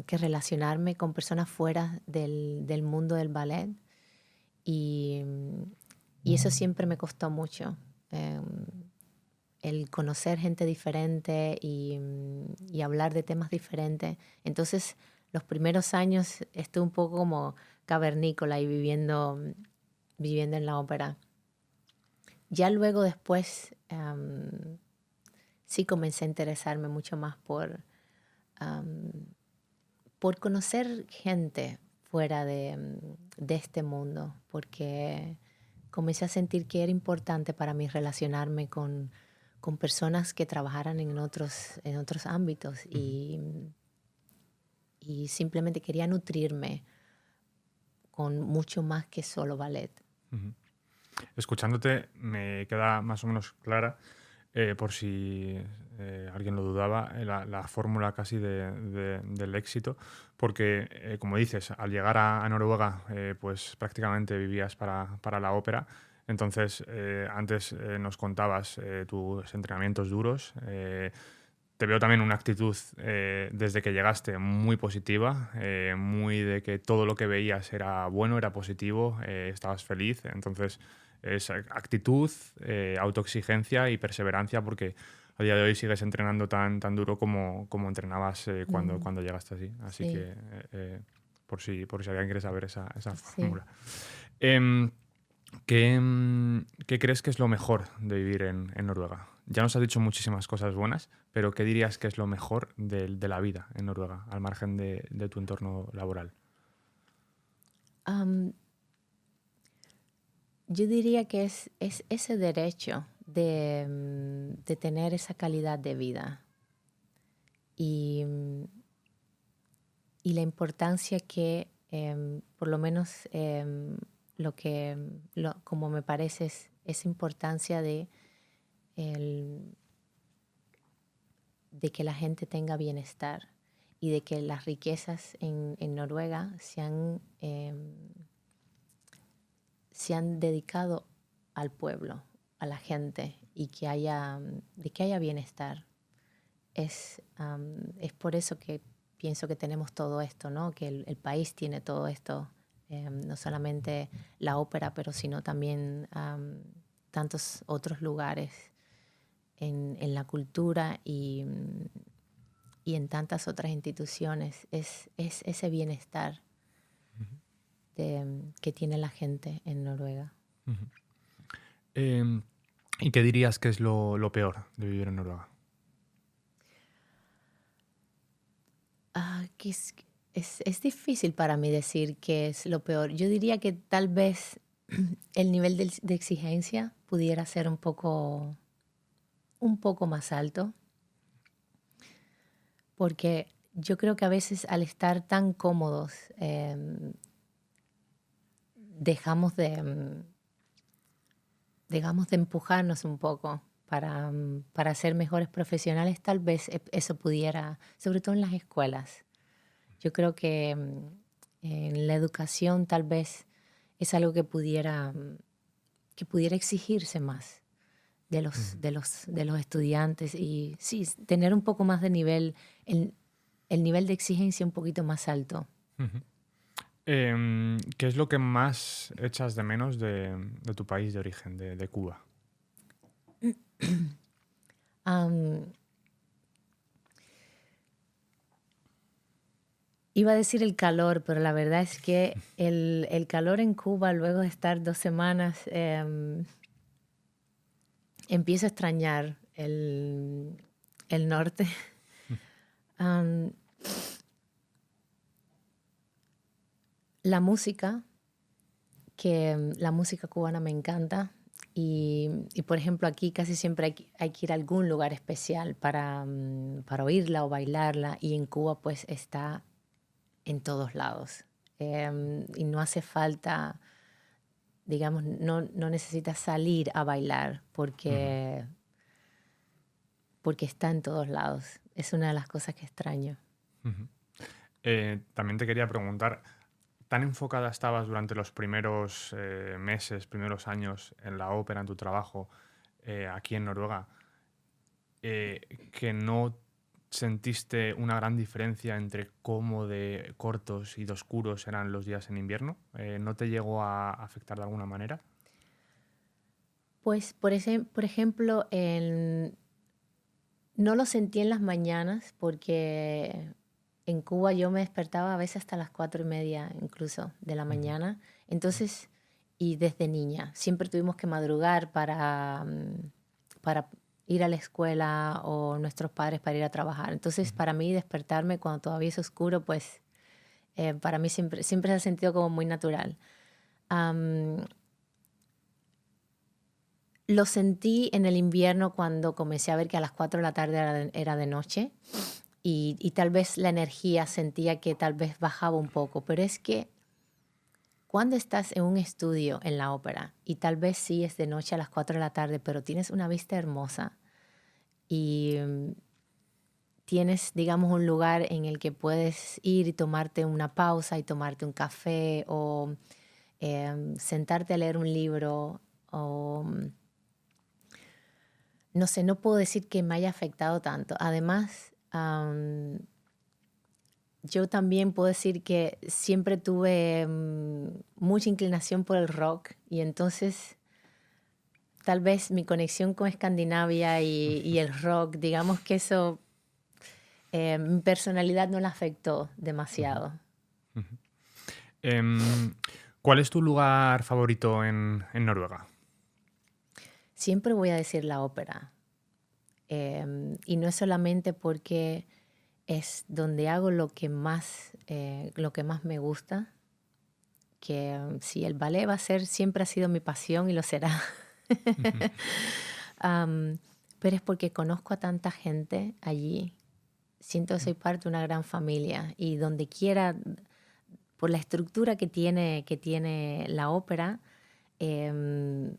Speaker 2: relacionarme con personas fuera del mundo del ballet y, y eso siempre me costó mucho. El conocer gente diferente y hablar de temas diferentes. Entonces, los primeros años estuve un poco como cavernícola y viviendo en la ópera. Ya luego después sí comencé a interesarme mucho más por conocer gente fuera de este mundo, porque comencé a sentir que era importante para mí relacionarme con personas que trabajaran en otros ámbitos y simplemente quería nutrirme con mucho más que solo ballet.
Speaker 1: Escuchándote me queda más o menos clara, por si alguien lo dudaba, la fórmula casi del éxito, porque como dices, al llegar a Noruega pues prácticamente vivías para la ópera. Entonces, antes nos contabas tus entrenamientos duros. Te veo también una actitud desde que llegaste muy positiva, muy de que todo lo que veías era bueno, era positivo, estabas feliz. Entonces, es actitud, autoexigencia y perseverancia, porque a día de hoy sigues entrenando tan duro como entrenabas cuando llegaste así. Así
Speaker 2: Sí,
Speaker 1: que, por si alguien quiere saber esa
Speaker 2: sí.
Speaker 1: fórmula. ¿Qué crees que es lo mejor de vivir en Noruega? Ya nos has dicho muchísimas cosas buenas, pero ¿qué dirías que es lo mejor de la vida en Noruega, al margen de tu entorno laboral?
Speaker 2: Am, yo diría que es ese derecho de tener esa calidad de vida y, y la importancia que, por lo menos como me parece, es esa importancia el- de que la gente tenga bienestar y de que las riquezas en Noruega se han dedicado al pueblo, a la gente y de que haya bienestar. Es por eso que pienso que tenemos todo esto, ¿no? Que el país tiene todo esto, no solamente la ópera, pero sino también tantos otros lugares en la cultura y en tantas otras instituciones. Es ese bienestar que tiene la gente en Noruega.
Speaker 1: Eh, ¿Y qué dirías que es lo peor de vivir en Noruega?
Speaker 2: Que es difícil para mí decir qué es lo peor. Yo diría que tal vez el nivel de exigencia pudiera ser un poco más alto, porque yo creo que a veces al estar tan cómodos dejamos dejamos de empujarnos un poco para ser mejores profesionales. Tal vez eso pudiera, sobre todo en las escuelas. Yo creo que en la educación tal vez es algo que pudiera exigirse más de los estudiantes y sí, tener un poco más de nivel, el nivel de exigencia un poquito más alto.
Speaker 1: ¿Qué es lo que más echas de menos de tu país de origen, de Cuba?
Speaker 2: Am, Iba a decir el calor, pero la verdad es que el calor en Cuba, luego de estar 2 semanas, empiezo a extrañar el norte. Am, la música, la música cubana me encanta. Y, por ejemplo, aquí casi siempre hay que ir a algún lugar especial para oírla o bailarla. Y en Cuba pues está en todos lados. Y no hace falta, digamos, no necesitas salir a bailar
Speaker 1: Ujú.
Speaker 2: porque está en todos lados. Es una de las cosas que extraño.
Speaker 1: Ujú. También te quería preguntar, ¿tan enfocada estabas durante los primeros meses, primeros años en la ópera, en tu trabajo aquí en Noruega, que no sentiste una gran diferencia entre cómo de cortos y de oscuros eran los días en invierno? ¿No te llegó a afectar de alguna manera?
Speaker 2: Pues, por ejemplo, no lo sentí en las mañanas porque en Cuba yo me despertaba a veces hasta las 4:30 incluso de la
Speaker 1: Ujú.
Speaker 2: mañana. Entonces, y desde niña, siempre tuvimos que madrugar para ir a la escuela o nuestros padres para ir a trabajar. Entonces,
Speaker 1: Ujú.
Speaker 2: para mí despertarme cuando todavía es oscuro, pues para mí siempre se ha sentido como muy natural. Am, lo sentí en el invierno cuando comencé a ver que a las 4 de la tarde era de noche y tal vez la energía sentía que tal vez bajaba un poco, pero es que cuando estás en un estudio en la ópera y tal vez sí es de noche a las 4 de la tarde, pero tienes una vista hermosa y tienes, digamos, un lugar en el que puedes ir y tomarte una pausa y tomarte un café o sentarte a leer un libro o no sé, no puedo decir que me haya afectado tanto. Además, yo también puedo decir que siempre tuve mucha inclinación por el rock y entonces tal vez mi conexión con Escandinavia y el rock, digamos que eso, mi personalidad no la afectó
Speaker 1: Ujú.
Speaker 2: demasiado.
Speaker 1: Ujú. Em, ¿Cuál es tu lugar favorito en Noruega?
Speaker 2: Siempre voy a decir la ópera. Y no es solamente porque es donde hago lo que más me gusta, que sí, el ballet va a ser, siempre ha sido mi pasión y lo será.
Speaker 1: Ujú.
Speaker 2: Am, pero es porque conozco a tanta gente allí. Siento que soy parte de una gran familia y donde quiera, por la estructura que tiene la ópera, em,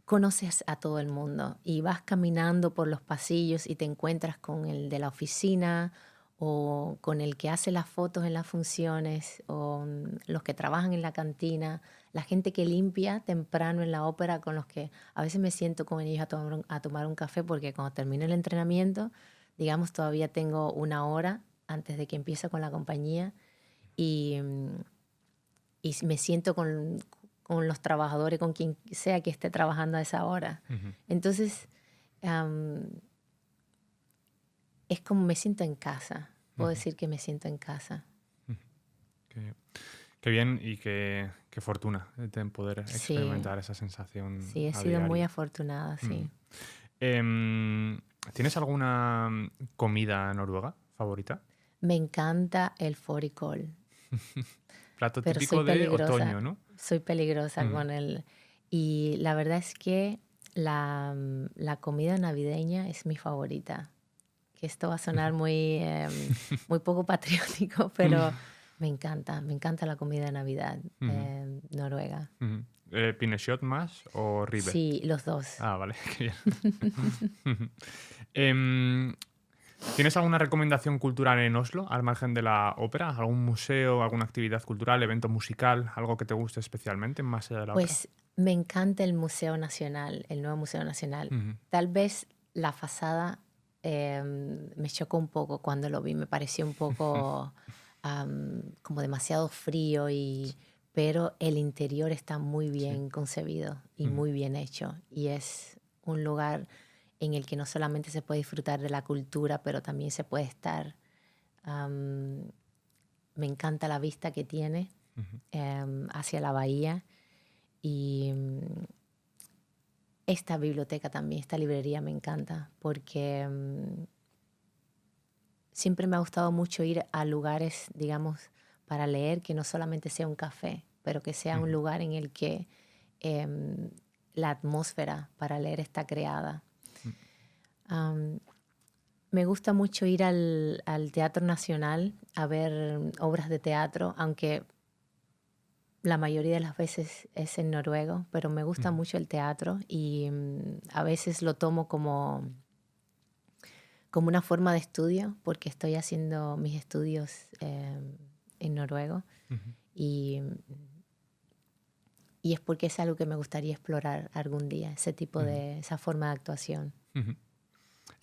Speaker 2: conoces a todo el mundo y vas caminando por los pasillos y te encuentras con el de la oficina o con el que hace las fotos en las funciones o los que trabajan en la cantina, la gente que limpia temprano en la ópera con los que a veces me siento con ellos a tomar un café porque cuando termino el entrenamiento, digamos, todavía tengo una hora antes de que empiece con la compañía y, y me siento con los trabajadores, con quien sea que esté trabajando a esa hora.
Speaker 1: Ujú.
Speaker 2: Entonces, es como me siento en casa. Puedo
Speaker 1: Ujú.
Speaker 2: decir que me siento en casa.
Speaker 1: Ujú. Qué, qué bien y qué fortuna de poder
Speaker 2: Sí,
Speaker 1: experimentar esa sensación
Speaker 2: sí, he
Speaker 1: a
Speaker 2: sido muy
Speaker 1: diario.
Speaker 2: afortunada,
Speaker 1: Mm.
Speaker 2: sí.
Speaker 1: ¿Tienes alguna comida noruega favorita?
Speaker 2: Me encanta el fårikål,
Speaker 1: Plato
Speaker 2: pero soy
Speaker 1: típico de
Speaker 2: peligrosa.
Speaker 1: otoño, ¿no?
Speaker 2: Soy peligrosa
Speaker 1: Mm.
Speaker 2: con el... Y la verdad es que la comida navideña es mi favorita. Que esto va a sonar muy poco patriótico, pero me encanta la comida de Navidad
Speaker 1: Ujú.
Speaker 2: noruega.
Speaker 1: Ujú. ¿Pinechot más o ribbe?
Speaker 2: Sí, los dos.
Speaker 1: Ah, vale, qué bien. Ujú. Em, ¿Tienes alguna recomendación cultural en Oslo, al margen de la ópera? ¿Algún museo, alguna actividad cultural, evento musical, algo que te guste especialmente más allá de la ópera?
Speaker 2: Pues me encanta el Museo Nacional, el nuevo Museo Nacional.
Speaker 1: Ujú.
Speaker 2: Tal vez la fachada me chocó un poco cuando lo vi, me pareció un poco como demasiado frío, pero el interior está muy
Speaker 1: Sí.
Speaker 2: bien concebido y
Speaker 1: Ujú.
Speaker 2: muy bien hecho. Y es un lugar en el que no solamente se puede disfrutar de la cultura, pero también se puede estar me encanta la vista que tiene hacia la bahía. Y esta biblioteca también, esta librería me encanta porque siempre me ha gustado mucho ir a lugares, digamos, para leer, que no solamente sea un café, pero que sea un lugar en el que la atmósfera para leer está creada. Me gusta mucho ir al Teatro Nacional a ver obras de teatro, aunque la mayoría de las veces es en noruego, pero me gusta mucho el teatro y a veces lo tomo como una forma de estudio, porque estoy haciendo mis estudios en noruego y, y es porque es algo que me gustaría explorar algún día, esa forma de actuación.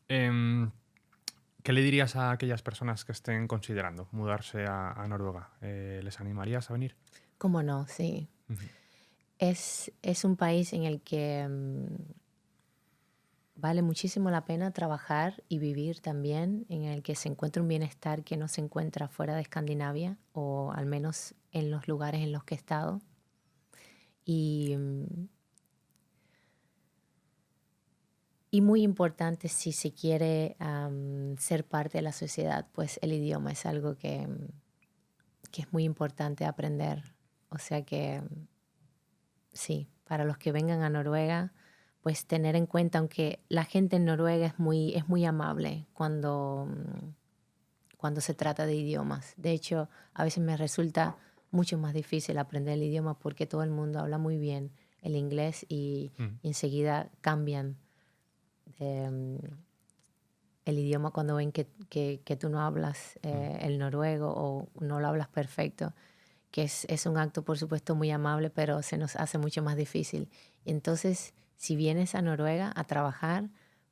Speaker 1: ¿Qué le dirías a aquellas personas que estén considerando mudarse a Noruega? ¿Les animarías a venir?
Speaker 2: ¿Cómo no? Sí. Es un país en el que vale muchísimo la pena trabajar y vivir también, en el que se encuentra un bienestar que no se encuentra fuera de Escandinavia, o al menos en los lugares en los que he estado. Y muy importante, si se quiere ser parte de la sociedad, pues el idioma es algo que es muy importante aprender. O sea que sí, para los que vengan a Noruega, pues tener en cuenta, aunque la gente en Noruega es muy amable cuando se trata de idiomas. De hecho, a veces me resulta mucho más difícil aprender el idioma porque todo el mundo habla muy bien el inglés y enseguida cambian el idioma cuando ven que tú no hablas el noruego o no lo hablas perfecto, que es un acto, por supuesto, muy amable, pero se nos hace mucho más difícil. Entonces, si vienes a Noruega a trabajar,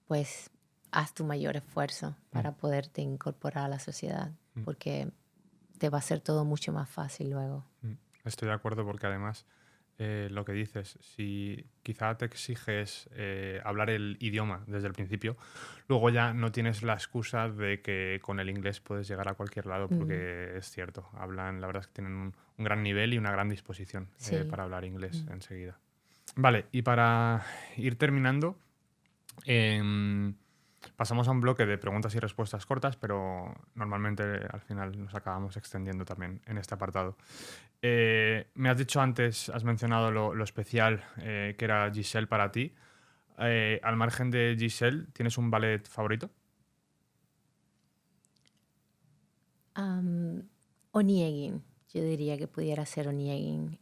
Speaker 2: pues haz tu mayor esfuerzo para poderte incorporar a la sociedad, porque te va a hacer todo mucho más fácil luego.
Speaker 1: Estoy de acuerdo porque además lo que dices, si quizá te exiges hablar el idioma desde el principio, luego ya no tienes la excusa de que con el inglés puedes llegar a cualquier lado, porque es cierto, hablan, la verdad es que tienen un gran nivel y una gran disposición
Speaker 2: Sí.
Speaker 1: para hablar inglés enseguida. Vale, y para ir terminando, pasamos a un bloque de preguntas y respuestas cortas, pero normalmente al final nos acabamos extendiendo también en este apartado. Me has dicho antes, has mencionado lo especial que era Giselle para ti. Al margen de Giselle, ¿tienes un ballet favorito?
Speaker 2: Onegin, yo diría que pudiera ser Onegin.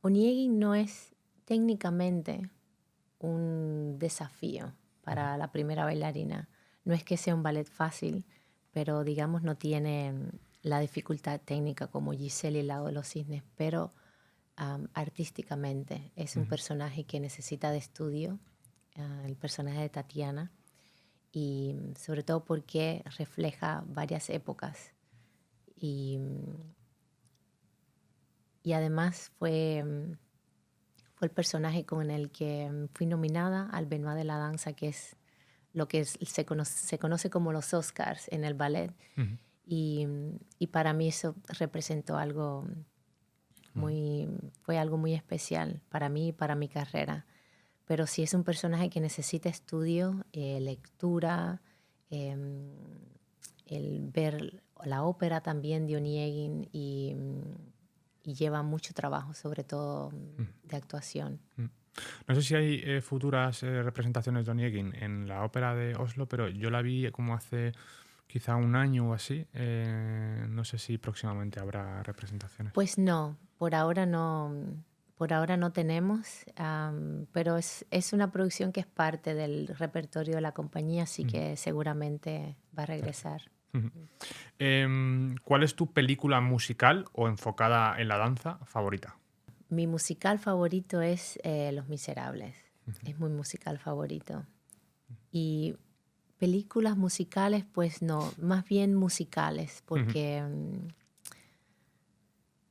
Speaker 2: Onegin no es técnicamente un desafío para la primera bailarina. No es que sea un ballet fácil, pero digamos no tiene la dificultad técnica como Giselle y el lago de los cisnes, pero artísticamente es un personaje que necesita de estudio, el personaje de Tatiana, y sobre todo porque refleja varias épocas. Y además fue el personaje con el que fui nominada al Benoit de la danza, que es lo que se conoce como los Oscars en el ballet. Y para mí eso representó fue algo muy especial para mí y para mi carrera. Pero sí es un personaje que necesita estudio, lectura, el ver la ópera también de Onegin y lleva mucho trabajo, sobre todo de actuación.
Speaker 1: No sé si hay futuras representaciones de Onegin en la ópera de Oslo, pero yo la vi como hace quizá un año o así. No sé si próximamente habrá representaciones.
Speaker 2: Pues no, por ahora no tenemos, pero es una producción que es parte del repertorio de la compañía, así que seguramente va a regresar.
Speaker 1: ¿Cuál es tu película musical o enfocada en la danza favorita?
Speaker 2: Mi musical favorito es Los Miserables. Es mi musical favorito. Y películas musicales, pues no, más bien musicales, porque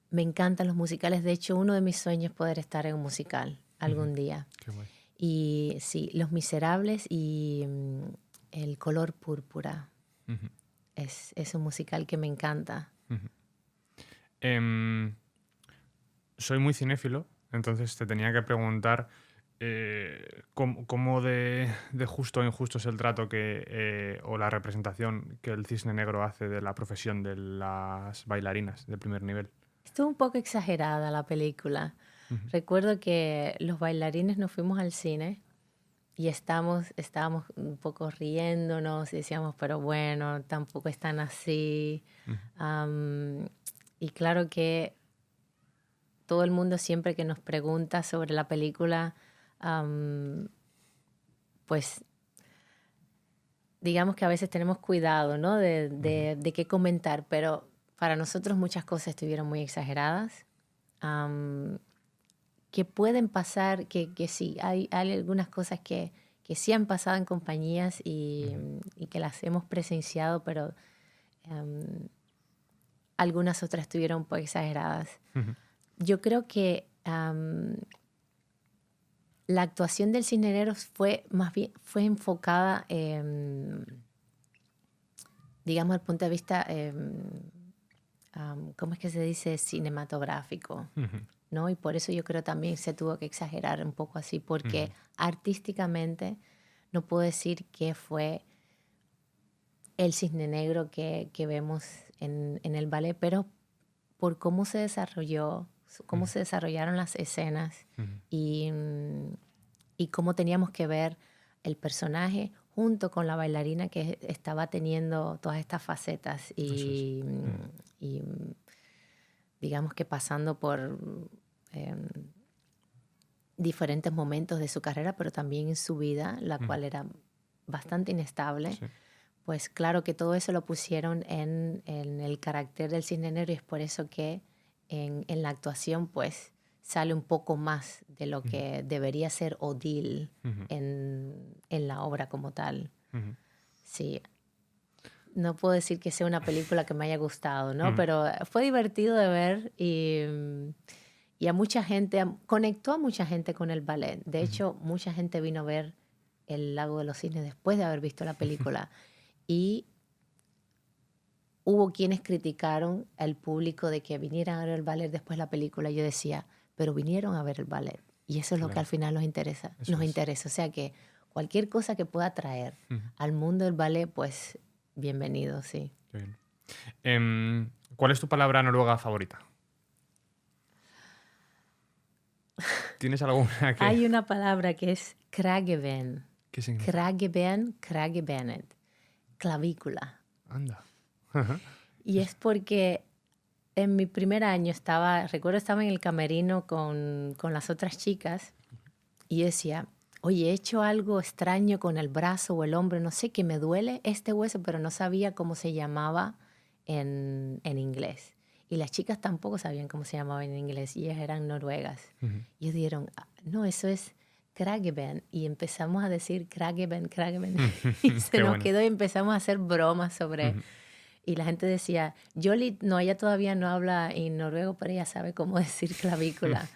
Speaker 2: me encantan los musicales. De hecho, uno de mis sueños es poder estar en un musical algún día.
Speaker 1: Qué guay.
Speaker 2: Y sí, Los Miserables y El color púrpura. es un musical que me encanta.
Speaker 1: Em, soy muy cinéfilo, entonces te tenía que preguntar cómo de justo o injusto es el trato o la representación que el Cisne Negro hace de la profesión de las bailarinas de primer nivel.
Speaker 2: Estuvo un poco exagerada la película.
Speaker 1: Ujú.
Speaker 2: Recuerdo que los bailarines nos fuimos al cine y estábamos un poco riéndonos y decíamos, pero bueno, tampoco están así.
Speaker 1: Ujú.
Speaker 2: Am, y claro que todo el mundo siempre que nos pregunta sobre la película, am, pues digamos que a veces tenemos cuidado, ¿no?
Speaker 1: Ujú.
Speaker 2: De qué comentar, pero para nosotros muchas cosas estuvieron muy exageradas. Am, que pueden pasar, que sí, hay algunas cosas que sí han pasado en compañías
Speaker 1: Ujú.
Speaker 2: y que las hemos presenciado, pero algunas otras estuvieron un poco exageradas.
Speaker 1: Ujú.
Speaker 2: Yo creo que la actuación del Cisneros fue más bien fue enfocada, digamos, desde el punto de vista, ¿cómo es que se dice? Cinematográfico,
Speaker 1: Ujú.
Speaker 2: ¿no? Y por eso yo creo también se tuvo que exagerar un poco así,
Speaker 1: Ujú.
Speaker 2: porque artísticamente no puedo decir que fue el cisne negro que vemos en el ballet, pero por cómo se desarrolló, cómo
Speaker 1: Ujú.
Speaker 2: se desarrollaron las escenas
Speaker 1: Ujú.
Speaker 2: y, y cómo teníamos que ver el personaje junto con la bailarina que estaba teniendo todas estas facetas
Speaker 1: Eso es. Ujú.
Speaker 2: y digamos que pasando por em, diferentes momentos de su carrera, pero también en su vida, la
Speaker 1: Ujú.
Speaker 2: cual era bastante inestable.
Speaker 1: Sí.
Speaker 2: Pues claro que todo eso lo pusieron en el carácter del cisne negro y es por eso que en la actuación pues sale un poco más de lo
Speaker 1: Ujú.
Speaker 2: que debería ser Odile
Speaker 1: Ujú.
Speaker 2: en la obra como tal.
Speaker 1: Ujú.
Speaker 2: Sí, no puedo decir que sea una película que me haya gustado, ¿no?
Speaker 1: Ujú.
Speaker 2: Pero fue divertido de ver y a mucha gente, conectó a mucha gente con el ballet. De
Speaker 1: Ujú.
Speaker 2: hecho, mucha gente vino a ver El Lago de los Cisnes después de haber visto la película. Y hubo quienes criticaron al público de que vinieran a ver el ballet después de la película. Yo decía, pero vinieron a ver el ballet. Y eso es lo que al
Speaker 1: Claro,
Speaker 2: final nos interesa.
Speaker 1: eso
Speaker 2: Nos
Speaker 1: es.
Speaker 2: interesa. O sea que cualquier cosa que pueda traer
Speaker 1: Ujú.
Speaker 2: al mundo del ballet, pues bienvenido, sí.
Speaker 1: Qué bien. ¿Cuál es tu palabra noruega favorita? ¿Tienes alguna que...
Speaker 2: Hay una palabra que es krageben.
Speaker 1: ¿Qué significa?
Speaker 2: Krageben, kragebenet. Clavícula.
Speaker 1: Anda. Ajá.
Speaker 2: Y es porque en mi primer año recuerdo estaba en el camerino con las otras chicas y yo decía, oye, he hecho algo extraño con el brazo o el hombro, no sé, que me duele este hueso, pero no sabía cómo se llamaba en inglés. Y las chicas tampoco sabían cómo se llamaba en inglés y ellas eran noruegas.
Speaker 1: Ujú.
Speaker 2: Y ellos dijeron, "Ah, no, eso es Krageben". Y empezamos a decir Krageben, Krageben. Y se
Speaker 1: Qué
Speaker 2: nos
Speaker 1: bueno.
Speaker 2: quedó y empezamos a hacer bromas sobre...
Speaker 1: Ujú.
Speaker 2: Y la gente decía, Jolie, no, ella todavía no habla en noruego, pero ella sabe cómo decir clavícula.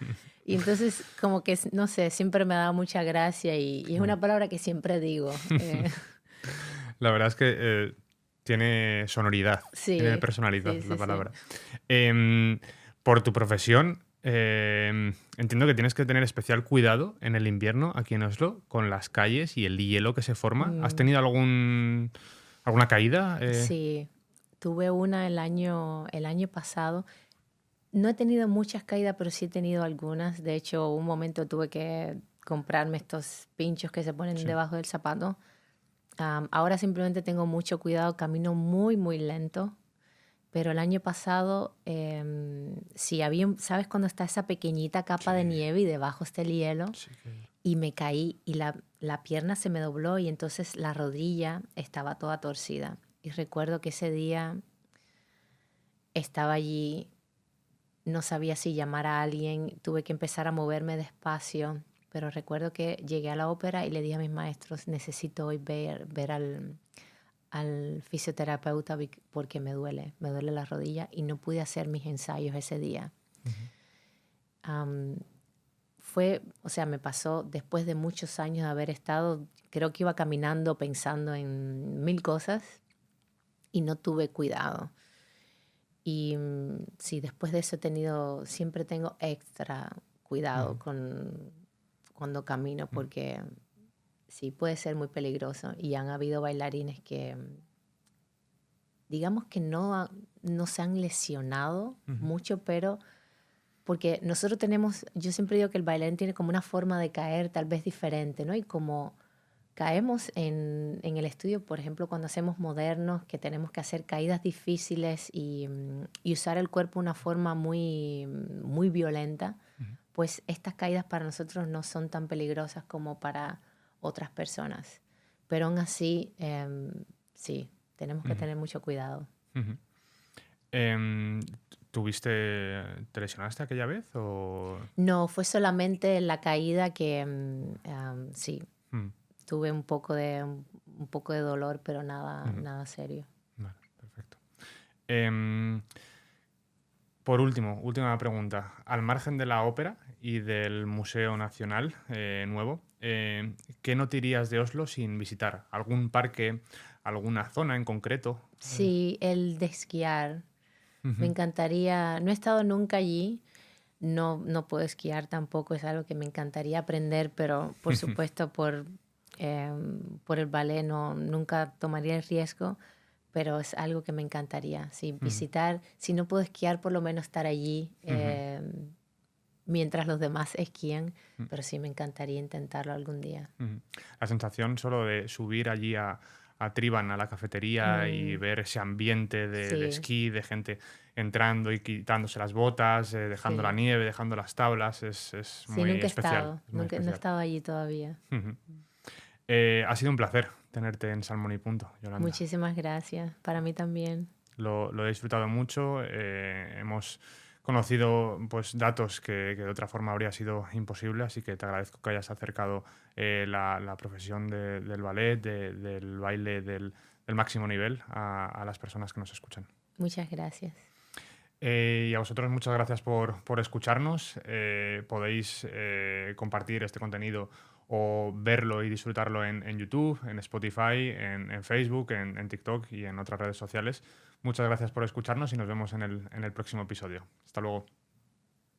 Speaker 2: Y entonces, como que, no sé, siempre me ha dado mucha gracia y es
Speaker 1: Qué bueno.
Speaker 2: una palabra que siempre digo.
Speaker 1: La verdad es que tiene sonoridad, tiene
Speaker 2: Sí,
Speaker 1: personalidad
Speaker 2: sí,
Speaker 1: la
Speaker 2: sí, sí.
Speaker 1: palabra. Em, por tu profesión, entiendo que tienes que tener especial cuidado en el invierno aquí en Oslo con las calles y el hielo que se forma. ¿Has
Speaker 2: Mm,
Speaker 1: tenido alguna caída?
Speaker 2: sí, tuve una el año pasado. No he tenido muchas caídas, pero sí he tenido algunas. De hecho, un momento tuve que comprarme estos pinchos que se ponen
Speaker 1: Sí.
Speaker 2: debajo del zapato. Ahora simplemente tengo mucho cuidado, camino muy, muy lento. Pero el año pasado, sí, ¿sabes cuando está esa pequeñita capa
Speaker 1: Sí,
Speaker 2: de nieve y debajo está el hielo?
Speaker 1: sí que...
Speaker 2: Y me caí y la pierna se me dobló y entonces la rodilla estaba toda torcida. Y recuerdo que ese día estaba allí, no sabía si llamar a alguien, tuve que empezar a moverme despacio, pero recuerdo que llegué a la ópera y le dije a mis maestros, necesito hoy ver al fisioterapeuta porque me duele la rodilla y no pude hacer mis ensayos ese día.
Speaker 1: Ujú.
Speaker 2: Am, o sea, me pasó después de muchos años de haber estado, creo que iba caminando pensando en mil cosas y no tuve cuidado. Y sí, después de eso siempre tengo extra cuidado cuando camino porque sí puede ser muy peligroso. Y han habido bailarines que, digamos que no se han lesionado mucho, pero porque nosotros yo siempre digo que el bailarín tiene como una forma de caer tal vez diferente, ¿no? Y como caemos en el estudio, por ejemplo, cuando hacemos modernos, que tenemos que hacer caídas difíciles y usar el cuerpo de una forma muy, muy violenta, pues estas caídas para nosotros no son tan peligrosas como para otras personas. Pero aún así, sí, tenemos que tener mucho cuidado.
Speaker 1: Em, ¿Te lesionaste aquella vez o...?
Speaker 2: No, fue solamente la caída que sí,
Speaker 1: Mm,
Speaker 2: tuve un poco de dolor, pero nada serio.
Speaker 1: vale, perfecto. Em, por último, última pregunta. Al margen de la ópera y del Museo Nacional nuevo, ¿qué no te irías de Oslo sin visitar? ¿Algún parque, alguna zona en concreto?
Speaker 2: Sí, el de esquiar. Me
Speaker 1: Ujú.
Speaker 2: encantaría, no he estado nunca allí, no puedo esquiar tampoco, es algo que me encantaría aprender, pero por supuesto por el ballet nunca tomaría el riesgo, pero es algo que me encantaría, sí,
Speaker 1: Ujú.
Speaker 2: visitar, si no puedo esquiar, por lo menos estar allí
Speaker 1: Ujú.
Speaker 2: mientras los demás esquían, pero sí me encantaría intentarlo algún día.
Speaker 1: Ujú. La sensación solo de subir allí a Triban, a la cafetería y
Speaker 2: Mm,
Speaker 1: ver ese ambiente de
Speaker 2: sí,
Speaker 1: esquí, de gente entrando y quitándose las botas, dejando la
Speaker 2: sí.
Speaker 1: nieve, dejando las tablas, es
Speaker 2: Sí,
Speaker 1: muy
Speaker 2: nunca he
Speaker 1: especial.
Speaker 2: estado,
Speaker 1: Es muy
Speaker 2: nunca, no he
Speaker 1: especial.
Speaker 2: estado allí todavía.
Speaker 1: Ujú. Ha sido un placer tenerte en Salmón y Punto, Yolanda.
Speaker 2: Muchísimas gracias, para mí también.
Speaker 1: Lo he disfrutado mucho. Hemos conocido pues, datos que de otra forma habría sido imposible, así que te agradezco que hayas acercado la profesión del ballet, del baile del máximo nivel a las personas que nos escuchan.
Speaker 2: Muchas gracias.
Speaker 1: Y a vosotros muchas gracias por escucharnos. Podéis compartir este contenido o verlo y disfrutarlo en YouTube, en Spotify, en Facebook, en TikTok y en otras redes sociales. Muchas gracias por escucharnos y nos vemos en el próximo episodio. Hasta luego.